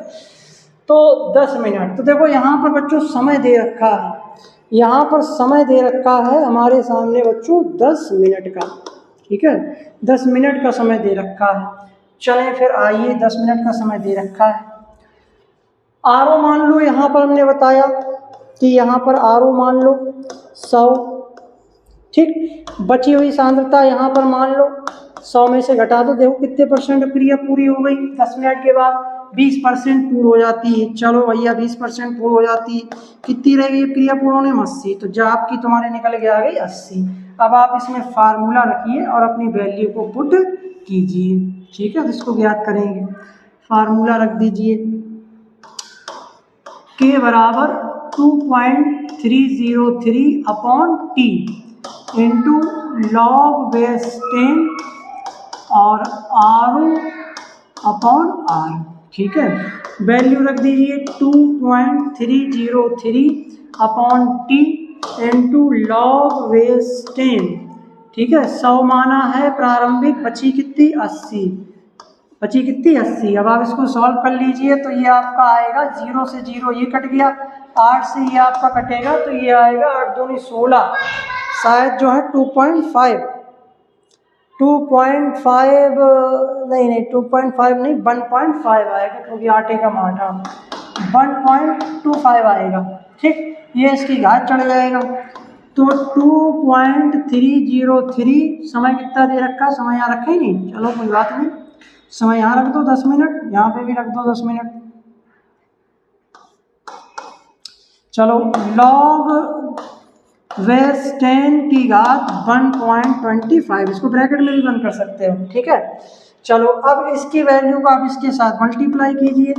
तो 10 मिनट, तो देखो यहाँ पर बच्चों समय दे रखा है, यहाँ पर समय दे रखा है हमारे सामने बच्चों 10 मिनट का, ठीक है, 10 मिनट का समय दे रखा है। चलें फिर आइए, 10 मिनट का समय दे रखा है। आरओ मान लो, यहाँ पर हमने बताया कि यहाँ पर आरओ मान लो 100, ठीक। बची हुई सांद्रता यहाँ पर मान लो 100 में से घटा दो, देखो कितने % क्रिया पूरी हो गई 10 मिनट के बाद, 20% पूर्ण हो जाती है। चलो भैया 20% पूर्ण हो जाती है, कितनी रह गई क्रिया पूर्ण होने में? 80। तो जो आपकी तुम्हारे निकल के आ गई 80। अब आप इसमें फार्मूला रखिए और अपनी वैल्यू को पुट कीजिए, ठीक है। तो इसको ज्ञात करेंगे, फार्मूला रख दीजिए, के बराबर 2.303 upon T into log base 10 और आर अपॉन आर, ठीक है। वैल्यू रख दीजिए 2.303 upon T into log base 10, ठीक है। 100 माना है प्रारंभिक, बची कितनी? 80, बची कितनी? 80। अब आप इसको सॉल्व कर लीजिए, तो ये आपका आएगा 0 से 0 ये कट गया, 8 से ये आपका कटेगा, तो ये आएगा 8 दूनी 16, शायद जो है 2.5 नहीं 2.5 नहीं 1.5 आएगा, क्योंकि आटे का माठा 1.25 आएगा, ठीक। ये इसकी घात चढ़ जाएगा, तो 2.303 समय कितना दे रखा? समय यहाँ रखा ही नहीं, चलो कोई बात नहीं, समय यहाँ रख दो 10 मिनट, यहाँ पे भी रख दो 10 मिनट, चलो log बेस 10 की घात 1.25, इसको ब्रैकेट में भी बंद कर सकते हो, ठीक है। चलो अब इसकी वैल्यू को आप इसके साथ मल्टीप्लाई कीजिए,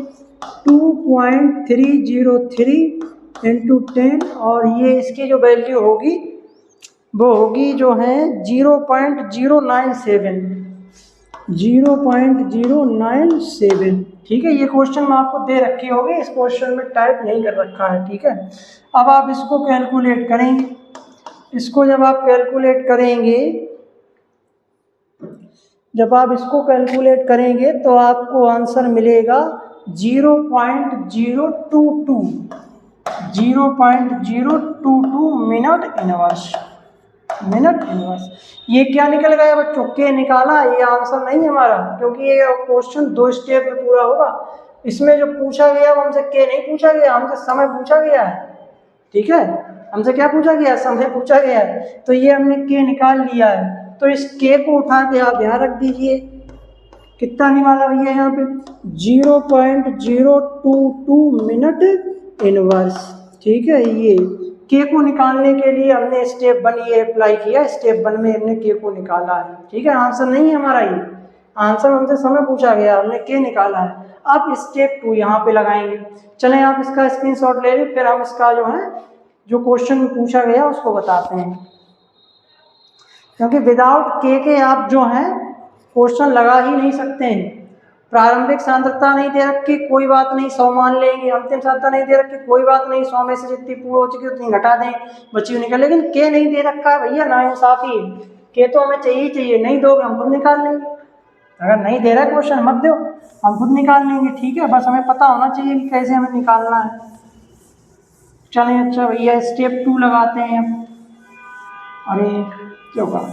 2.303 इंटू 10, और ये इसकी जो वैल्यू होगी वो होगी जो है 0.097, ठीक है। ये क्वेश्चन में आपको दे रखी होगी, इस क्वेश्चन में टाइप नहीं कर रखा है, ठीक है। अब आप इसको कैलकुलेट करेंगे, इसको जब आप कैलकुलेट करेंगे तो आपको आंसर मिलेगा 0.022 मिनट इनवर्स। ये क्या निकल गया बच्चों, के निकाला, ये आंसर नहीं है हमारा, क्योंकि ये क्वेश्चन 2 स्टेप में पूरा होगा। इसमें जो पूछा गया वो हमसे के नहीं पूछा गया, हमसे समय पूछा गया है, ठीक है। हमसे क्या पूछा गया, समय पूछा गया है, तो ये हमने के निकाल लिया है। तो इस के को उठा के आप यहाँ रख दीजिए, कितना निकाला भैया यहाँ पे 0.022 मिनट इनवर्स, ठीक है। ये के को निकालने के लिए हमने स्टेप 1 ये अप्लाई किया, स्टेप 1 में हमने के को निकाला है, ठीक है। आंसर नहीं है हमारा, ये आंसर हमसे समय पूछा गया, हमने के निकाला है। अब स्टेप 2 यहाँ पे लगाएंगे। चलें आप इसका स्क्रीनशॉट ले लें, फिर हम इसका जो है जो क्वेश्चन पूछा गया उसको बताते हैं, क्योंकि विदाउट के आप जो है क्वेश्चन लगा ही नहीं सकते हैं। प्रारंभिक सांद्रता नहीं दे रखी, कोई बात नहीं, 100 मान लेंगे। अंतिम सांद्रता नहीं दे रखी, कोई बात नहीं, 100 में से जितनी पूर्ण हो चुकी उतनी घटा दें, बची हुई निकल। लेकिन के नहीं दे रखा है भैया, ना इंसाफी है। के तो हमें चाहिए, नहीं दोगे हम खुद निकाल लेंगे। अगर नहीं दे रहा है क्वेश्चन मत दो, हम खुद निकाल लेंगे, ठीक है। बस हमें पता होना चाहिए कि कैसे हमें निकालना है। चलें अच्छा भैया स्टेप 2 लगाते हैं। अरे क्यों कहा,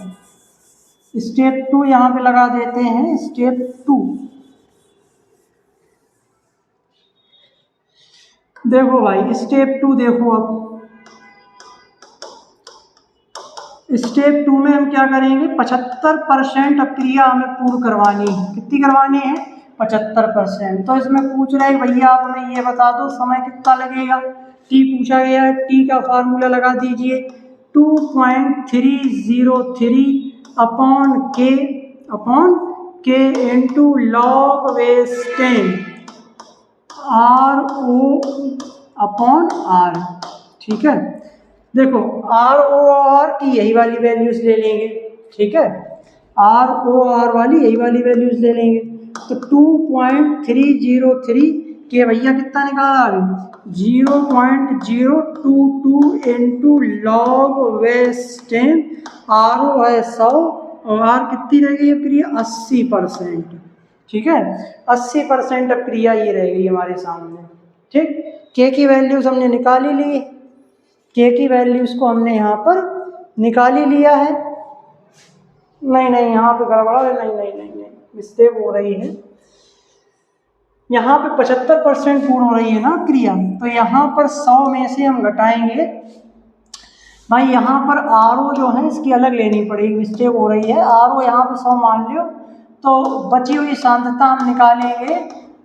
स्टेप 2 यहाँ पे लगा देते हैं। स्टेप 2 देखो भाई, स्टेप 2 देखो। अब स्टेप 2 में हम क्या करेंगे, 75% क्रिया हमें पूर्ण करवानी है। कितनी करवानी है, 75%। तो इसमें पूछ रहे हैं भैया आप हमें ये बता दो समय कितना लगेगा। टी पूछा गया है, टी का फार्मूला लगा दीजिए 2.303 अपॉन के into log base 10 RO upon R, ठीक है। देखो ROR की यही वाली वैल्यूज ले लेंगे, ठीक है। ROR वाली यही वाली वैल्यूज ले लेंगे। तो 2.303 के भैया कितना निकाला अभी, 0.022 इंटू लॉग बेस 10, RO है 100 और R कितनी रह गई क्रिया 80%, ठीक है। 80% अब क्रिया ये रह गई हमारे सामने, ठीक। के की वैल्यूज हमने निकाल ही ली, के की वैल्यूज को हमने यहाँ पर निकाल ही लिया है। नहीं यहाँ पे गड़बड़ा है, नहीं मिस्टेक हो रही है। यहाँ पे 75% पूर्ण हो रही है ना क्रिया, तो यहाँ पर 100 में से हम घटाएंगे भाई। यहाँ पर RO जो है इसकी अलग लेनी पड़ेगी, मिस्टेक हो रही है। RO यहाँ पे 100 मान लियो, तो बची हुई सांद्रता हम निकालेंगे,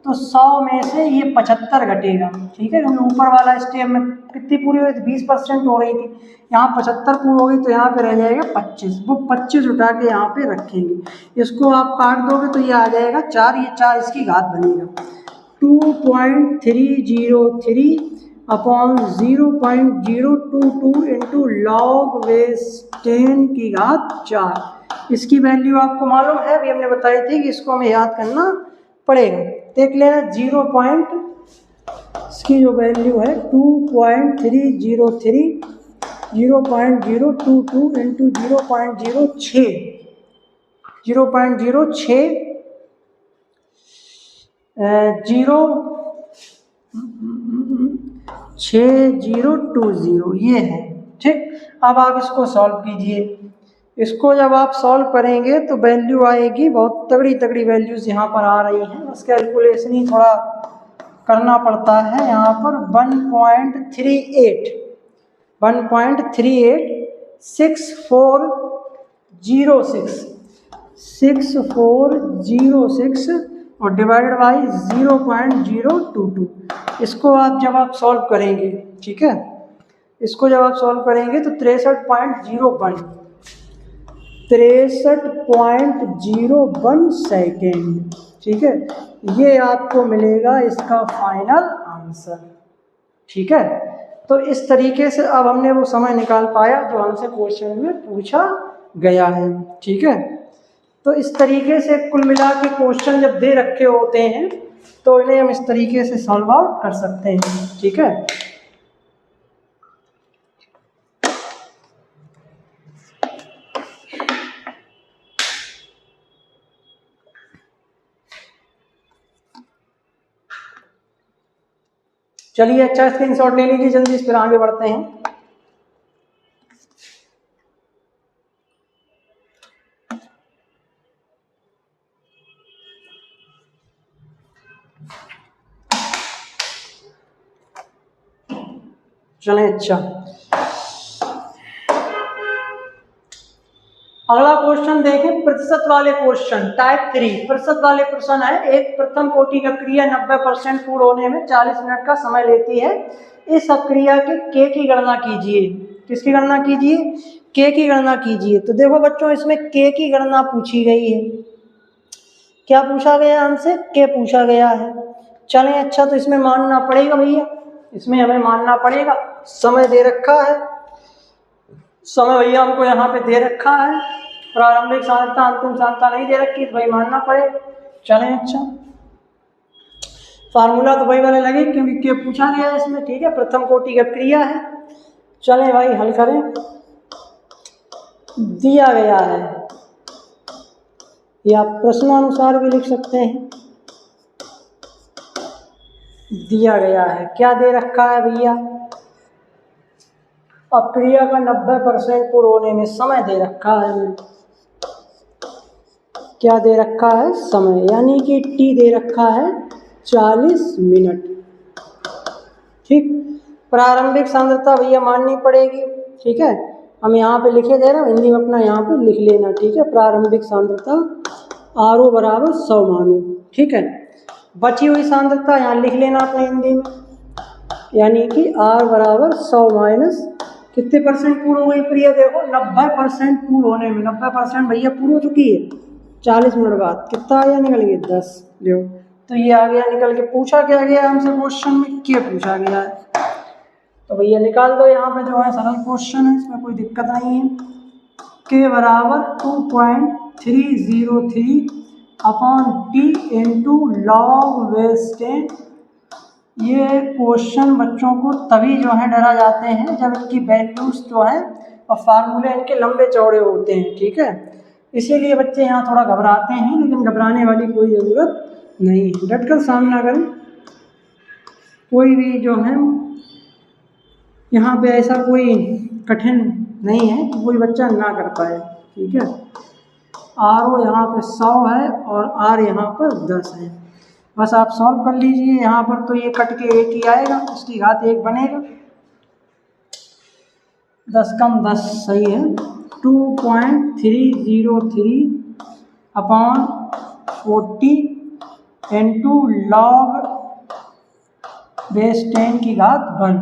तो 100 में से ये 75 घटेगा, ठीक है। क्योंकि ऊपर वाला स्टेप में कितनी पूरी हुई थी, 20% हो रही थी, यहाँ 75 पूरी हो गई, तो यहाँ पे रह जाएगा 25। वो 25 उठा के यहाँ पे रखेंगे। इसको आप काट दोगे तो ये आ जाएगा 4, ये 4 इसकी घात बनेगा। 2.303 अपॉन 0.022 इंटू लॉग बेस 10 की घात 4। इसकी वैल्यू आपको मालूम है, अभी हमने बताई थी कि इसको हमें याद करना पड़ेगा। देख लेना इसकी जो वैल्यू है 2.303 0.022 इंटू 0.06 0.6020 ये है, ठीक। अब आप इसको सॉल्व कीजिए। इसको जब आप सॉल्व करेंगे तो वैल्यू आएगी, बहुत तगड़ी वैल्यूज यहाँ पर आ रही हैं। बस कैलकुलेशन ही थोड़ा करना पड़ता है। यहाँ पर 1.386406 और डिवाइडेड बाई 0.022। इसको आप जब आप सॉल्व करेंगे ठीक है। इसको जब आप सॉल्व करेंगे तो 63.01 सेकेंड, ठीक है, ये आपको मिलेगा इसका फाइनल आंसर। ठीक है, तो इस तरीके से अब हमने वो समय निकाल पाया जो हमसे क्वेश्चन में पूछा गया है। ठीक है, तो इस तरीके से कुल मिला के क्वेश्चन जब दे रखे होते हैं तो इन्हें हम इस तरीके से सॉल्व आउट कर सकते हैं। ठीक है, चलिए अच्छा स्क्रीनशॉट ले लीजिए जल्दी, इस पर आगे बढ़ते हैं। चलें अच्छा, अगला क्वेश्चन देखें, प्रतिशत वाले क्वेश्चन टाइप 3 प्रतिशत वाले प्रश्न है। एक प्रथम कोटि का क्रिया 90% पूर्ण होने में 40 मिनट का समय लेती है। इस अक्रिया के के की गणना कीजिए। किसकी गणना कीजिए? के की गणना कीजिए। तो देखो बच्चों, इसमें के की गणना पूछी गई है। क्या पूछा गया हमसे? के पूछा गया है। चलें अच्छा, तो इसमें मानना पड़ेगा भैया, इसमें हमें मानना पड़ेगा। समय दे रखा है, समय भैया हमको यहाँ पे दे रखा है, प्रारंभिक सांद्रता अंतिम सांद्रता नहीं दे रखी, तो भाई मानना पड़ेगा। चलें अच्छा, फार्मूला तो वही वाले लगे क्योंकि के पूछा गया है इसमें। ठीक है, प्रथम कोटि का क्रिया है। चलें भाई हल करें। दिया गया है, या प्रश्नानुसार भी लिख सकते हैं। दिया गया है, क्या दे रखा है भैया? अक्रिया का 90% पूर्ण होने में समय दे रखा है। क्या दे रखा है? समय, यानी कि टी दे रखा है 40 मिनट। ठीक, प्रारंभिक सांद्रता भैया माननी पड़ेगी। ठीक है, हम यहाँ पे लिखे दे रहे हैं, हिंदी में अपना यहाँ पे लिख लेना। ठीक है, प्रारंभिक सांद्रता आर बराबर 100 मानो। ठीक है, बची हुई सांद्रता यहाँ लिख लेना अपने हिंदी में, यानी कि आर बराबर 100 माइनस कितने परसेंट पूर्ण हो गई क्रिया? देखो 90% पूर्ण होने में, 90% भैया पूर्ण हो चुकी है। 40 मिनट बाद कितना आया निकल गया? 10। देखो तो ये आ गया निकल के। पूछा क्या गया हमसे क्वेश्चन में? क्या पूछा गया है, तो भैया निकाल दो। यहाँ पे जो है सरल क्वेश्चन है, इसमें कोई दिक्कत नहीं है। के बराबर 2.303 upon T into log base 10। ये क्वेश्चन बच्चों को तभी जो है डरा जाते हैं जब इनकी वैल्यूज जो है और फार्मूले इनके लंबे चौड़े होते हैं। ठीक है, इसीलिए बच्चे यहाँ थोड़ा घबराते हैं, लेकिन घबराने वाली कोई ज़रूरत नहीं है। डटकर सामना करें, कोई भी जो है यहाँ पे ऐसा कोई कठिन नहीं है कि कोई बच्चा ना कर पाए। ठीक है, आर ओ यहाँ पे 100 है और आर यहाँ पर 10 है। बस आप सॉल्व कर लीजिए। यहाँ पर तो ये कट के 1 ही आएगा, इसकी घात 1 बनेगा। 10 कम 10 सही है। 2.303 अपॉन 40 इंटू लॉग बेस 10 की घात 1।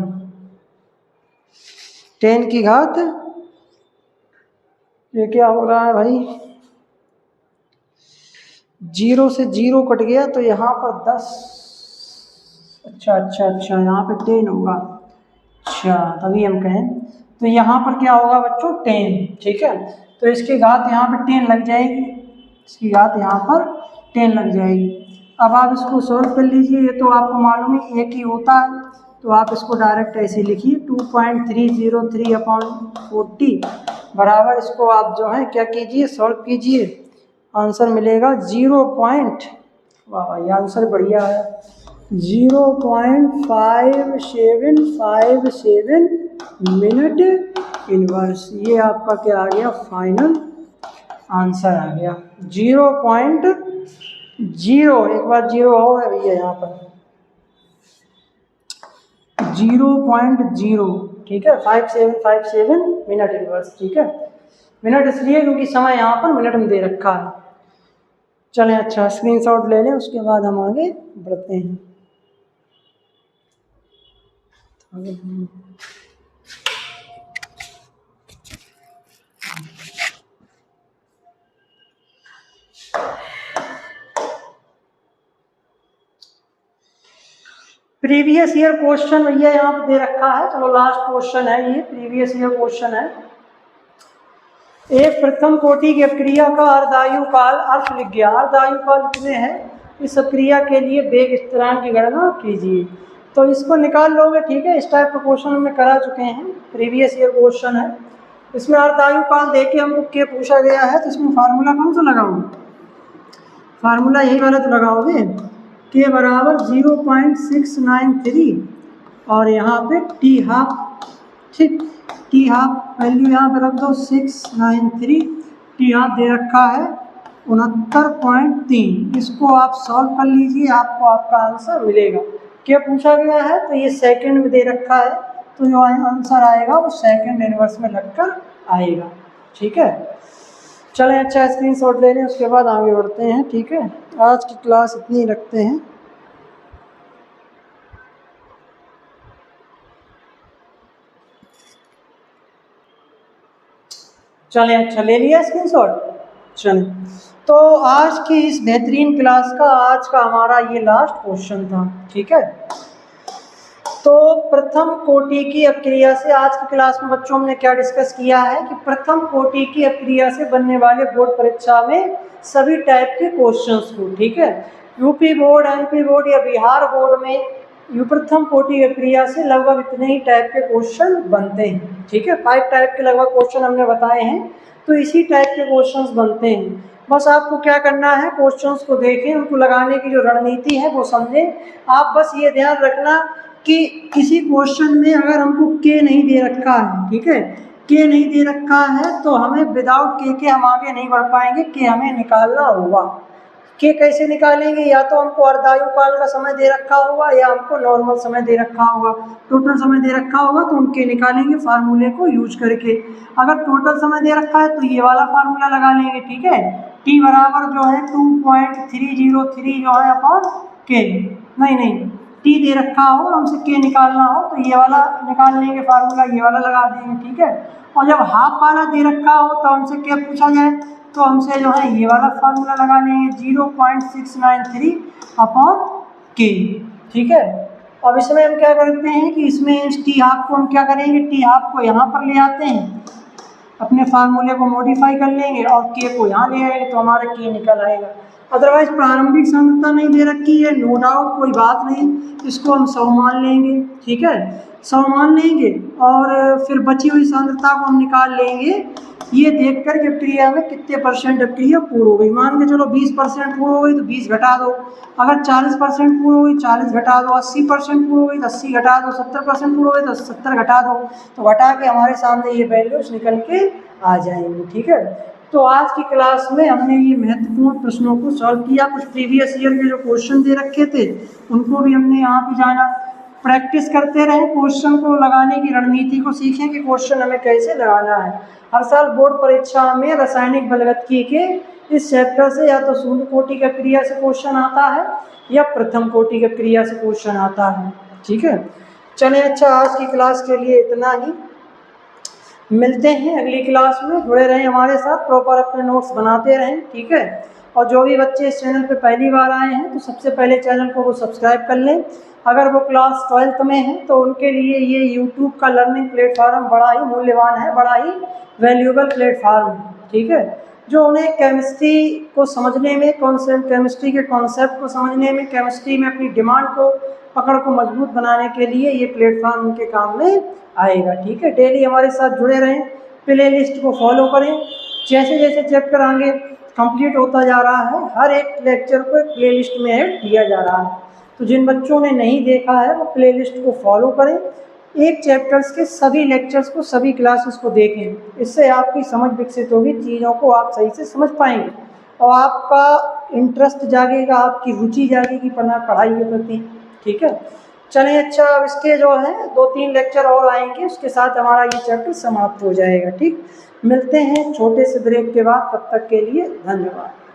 10 की घात, ये क्या हो रहा है भाई? 0 से 0 कट गया तो यहाँ पर 10। अच्छा, यहाँ पे 10 होगा। अच्छा, तभी हम कहें तो यहाँ पर क्या होगा बच्चों? 10। ठीक है, तो इसकी घात यहाँ पर 10 लग जाएगी, इसकी घात यहाँ पर 10 लग जाएगी। अब आप इसको सॉल्व कर लीजिए। ये तो आपको मालूम है एक ही होता है, तो आप इसको डायरेक्ट ऐसे लिखिए 2.303 अपॉन 40 बराबर, इसको आप जो है क्या कीजिए? सॉल्व कीजिए। आंसर मिलेगा 0. वाह, ये आंसर बढ़िया है। 0.5757 मिनट इनवर्स। ये आपका क्या आ गया? फाइनल आंसर आ गया 0.0। एक बार 0 हो है भैया यहाँ पर 0.0। ठीक है, 5757 मिनट इनवर्स। ठीक है, मिनट इसलिए क्योंकि समय यहाँ पर मिनट में दे रखा है। चलें अच्छा, स्क्रीनशॉट ले लें, उसके बाद हम आगे बढ़ते हैं। प्रीवियस ईयर क्वेश्चन भैया यहाँ पे दे रखा है, चलो लास्ट क्वेश्चन है ये, प्रीवियस ईयर क्वेश्चन है। एक प्रथम कोटि की क्रिया का अर्धायु काल अर्थ लिख गया। अर्धायु काल कितने हैं, इस क्रिया के लिए वेग स्थिरांक की गणना कीजिए। तो इसको निकाल लोगे, ठीक है। इस टाइप का क्वेश्चन हमने करा चुके हैं, प्रीवियस ईयर क्वेश्चन है। इसमें अर्धायु काल देके हमको क्या पूछा गया है, तो इसमें फार्मूला कौन सा लगाओगे, फार्मूला यही वाला तो लगाओगे, के बराबर 0.693 और यहाँ पे टी हाफ, ठीक। टी हाफ वैल्यू यहाँ पे रख दो 693, टी हाफ दे रखा है 69.3। इसको आप सॉल्व कर लीजिए, आपको आपका आंसर मिलेगा। क्या पूछा गया है, तो ये सेकंड में दे रखा है, तो जो आंसर आएगा वो सेकंड इनवर्स में लगकर आएगा, ठीक है। चलें, अच्छा स्क्रीनशॉट ले लें, उसके बाद आगे बढ़ते हैं, ठीक है। आज की क्लास इतनी ही रखते हैं। चलें, अच्छा ले लिया स्क्रीनशॉट। चलें, तो आज की इस बेहतरीन क्लास का आज का हमारा ये लास्ट क्वेश्चन था, ठीक है। तो प्रथम कोटि की अपक्रिया से आज की क्लास में बच्चों हमने क्या डिस्कस किया है कि प्रथम कोटि की अपक्रिया से बनने वाले बोर्ड परीक्षा में सभी टाइप के क्वेश्चंस को, ठीक है, यूपी बोर्ड, एमपी बोर्ड या बिहार बोर्ड में प्रथम कोटि अपक्रिया से लगभग इतने ही टाइप के क्वेश्चन बनते हैं, ठीक है। 5 टाइप के लगभग क्वेश्चन हमने बताए हैं, तो इसी टाइप के क्वेश्चंस बनते हैं। बस आपको क्या करना है, क्वेश्चंस को देखें, उनको लगाने की जो रणनीति है वो समझें। आप बस ये ध्यान रखना कि किसी क्वेश्चन में अगर हमको के नहीं दे रखा है, ठीक है, के नहीं दे रखा है तो हमें विदाउट के हम आगे नहीं बढ़ पाएंगे, के हमें निकालना होगा। के कैसे निकालेंगे, या तो हमको अर्धायु काल का समय दे रखा होगा या हमको नॉर्मल समय दे रखा होगा। टोटल समय दे रखा होगा तो हम के निकालेंगे फार्मूले को यूज करके। अगर टोटल समय दे रखा है तो ये वाला फार्मूला लगा लेंगे, ठीक है। टी बराबर जो है 2.303 जो है अपॉन के, नहीं टी दे रखा हो हमसे के निकालना हो तो ये वाला निकाल लेंगे फार्मूला, ये वाला लगा देंगे, ठीक है। और जब हाफ वाला दे रखा हो तो हमसे क्या पूछा जाए, तो हमसे जो है ये वाला फार्मूला लगा लेंगे 0.693 अपॉन के, ठीक है। अब इसमें हम क्या करते हैं कि इसमें टी हाफ को हम क्या करेंगे, टी हाफ को यहाँ पर ले आते हैं, अपने फार्मूले को मॉडिफाई कर लेंगे और के को यहाँ ले आएंगे तो हमारा के निकल आएगा। अदरवाइज प्रारंभिक सांद्रता नहीं दे रखी है, नो डाउट, कोई बात नहीं, इसको हम 100 मान लेंगे, ठीक है, 100 मान लेंगे और फिर बची हुई सांद्रता को हम निकाल लेंगे ये देख कर कि क्रिया में कितने परसेंट क्रिया पूर्ण हो गई। मान के चलो 20% पूर्ण हो गई तो 20 घटा दो, अगर 40% पूर्ण हो गई 40 घटा दो, 80% पूर्ण हो गई तो 80 घटा दो, 70% पूर्ण हो गई तो 70 घटा दो, तो घटा के हमारे सामने ये वैल्यूज निकल के आ जाएंगी, ठीक है। तो आज की क्लास में हमने ये महत्वपूर्ण प्रश्नों को सॉल्व किया। कुछ प्रीवियस ईयर के जो क्वेश्चन दे रखे थे उनको भी हमने यहाँ पे जाना, प्रैक्टिस करते रहे, क्वेश्चन को लगाने की रणनीति को सीखें कि क्वेश्चन हमें कैसे लगाना है। हर साल बोर्ड परीक्षा में रासायनिक बलगतकी के इस चैप्टर से या तो शून्य कोटि की क्रिया से क्वेश्चन आता है या प्रथम कोटि की क्रिया से क्वेश्चन आता है, ठीक है। चलें, अच्छा आज की क्लास के लिए इतना ही, मिलते हैं अगली क्लास में। जुड़े रहें हमारे साथ, प्रॉपर अपने नोट्स बनाते रहें, ठीक है। और जो भी बच्चे इस चैनल पे पहली बार आए हैं तो सबसे पहले चैनल को वो सब्सक्राइब कर लें। अगर वो क्लास 12th में है तो उनके लिए ये यूट्यूब का लर्निंग प्लेटफॉर्म बड़ा ही मूल्यवान है, बड़ा ही वैल्यूएबल प्लेटफॉर्म है, ठीक है, जो उन्हें केमिस्ट्री को समझने में, केमिस्ट्री के कॉन्सेप्ट को समझने में, केमिस्ट्री में अपनी डिमांड को, पकड़ को मजबूत बनाने के लिए ये प्लेटफॉर्म उनके काम में आएगा, ठीक है। डेली हमारे साथ जुड़े रहें, प्ले लिस्ट को फॉलो करें, जैसे जैसे चैप्टर आगे कंप्लीट होता जा रहा है हर एक लेक्चर को एक प्ले लिस्ट में ऐड किया जा रहा है। तो जिन बच्चों ने नहीं देखा है वो प्ले लिस्ट को फॉलो करें, एक चैप्टर्स के सभी लेक्चर्स को, सभी क्लासेस को देखें, इससे आपकी समझ विकसित होगी, चीज़ों को आप सही से समझ पाएंगे और आपका इंटरेस्ट जागेगा, आपकी रुचि जागेगी पढ़ाई के प्रति, ठीक है। चलें, अच्छा अब इसके जो है 2-3 लेक्चर और आएंगे, उसके साथ हमारा ये चैप्टर समाप्त हो जाएगा, ठीक। मिलते हैं छोटे से ब्रेक के बाद, तब तक के लिए धन्यवाद।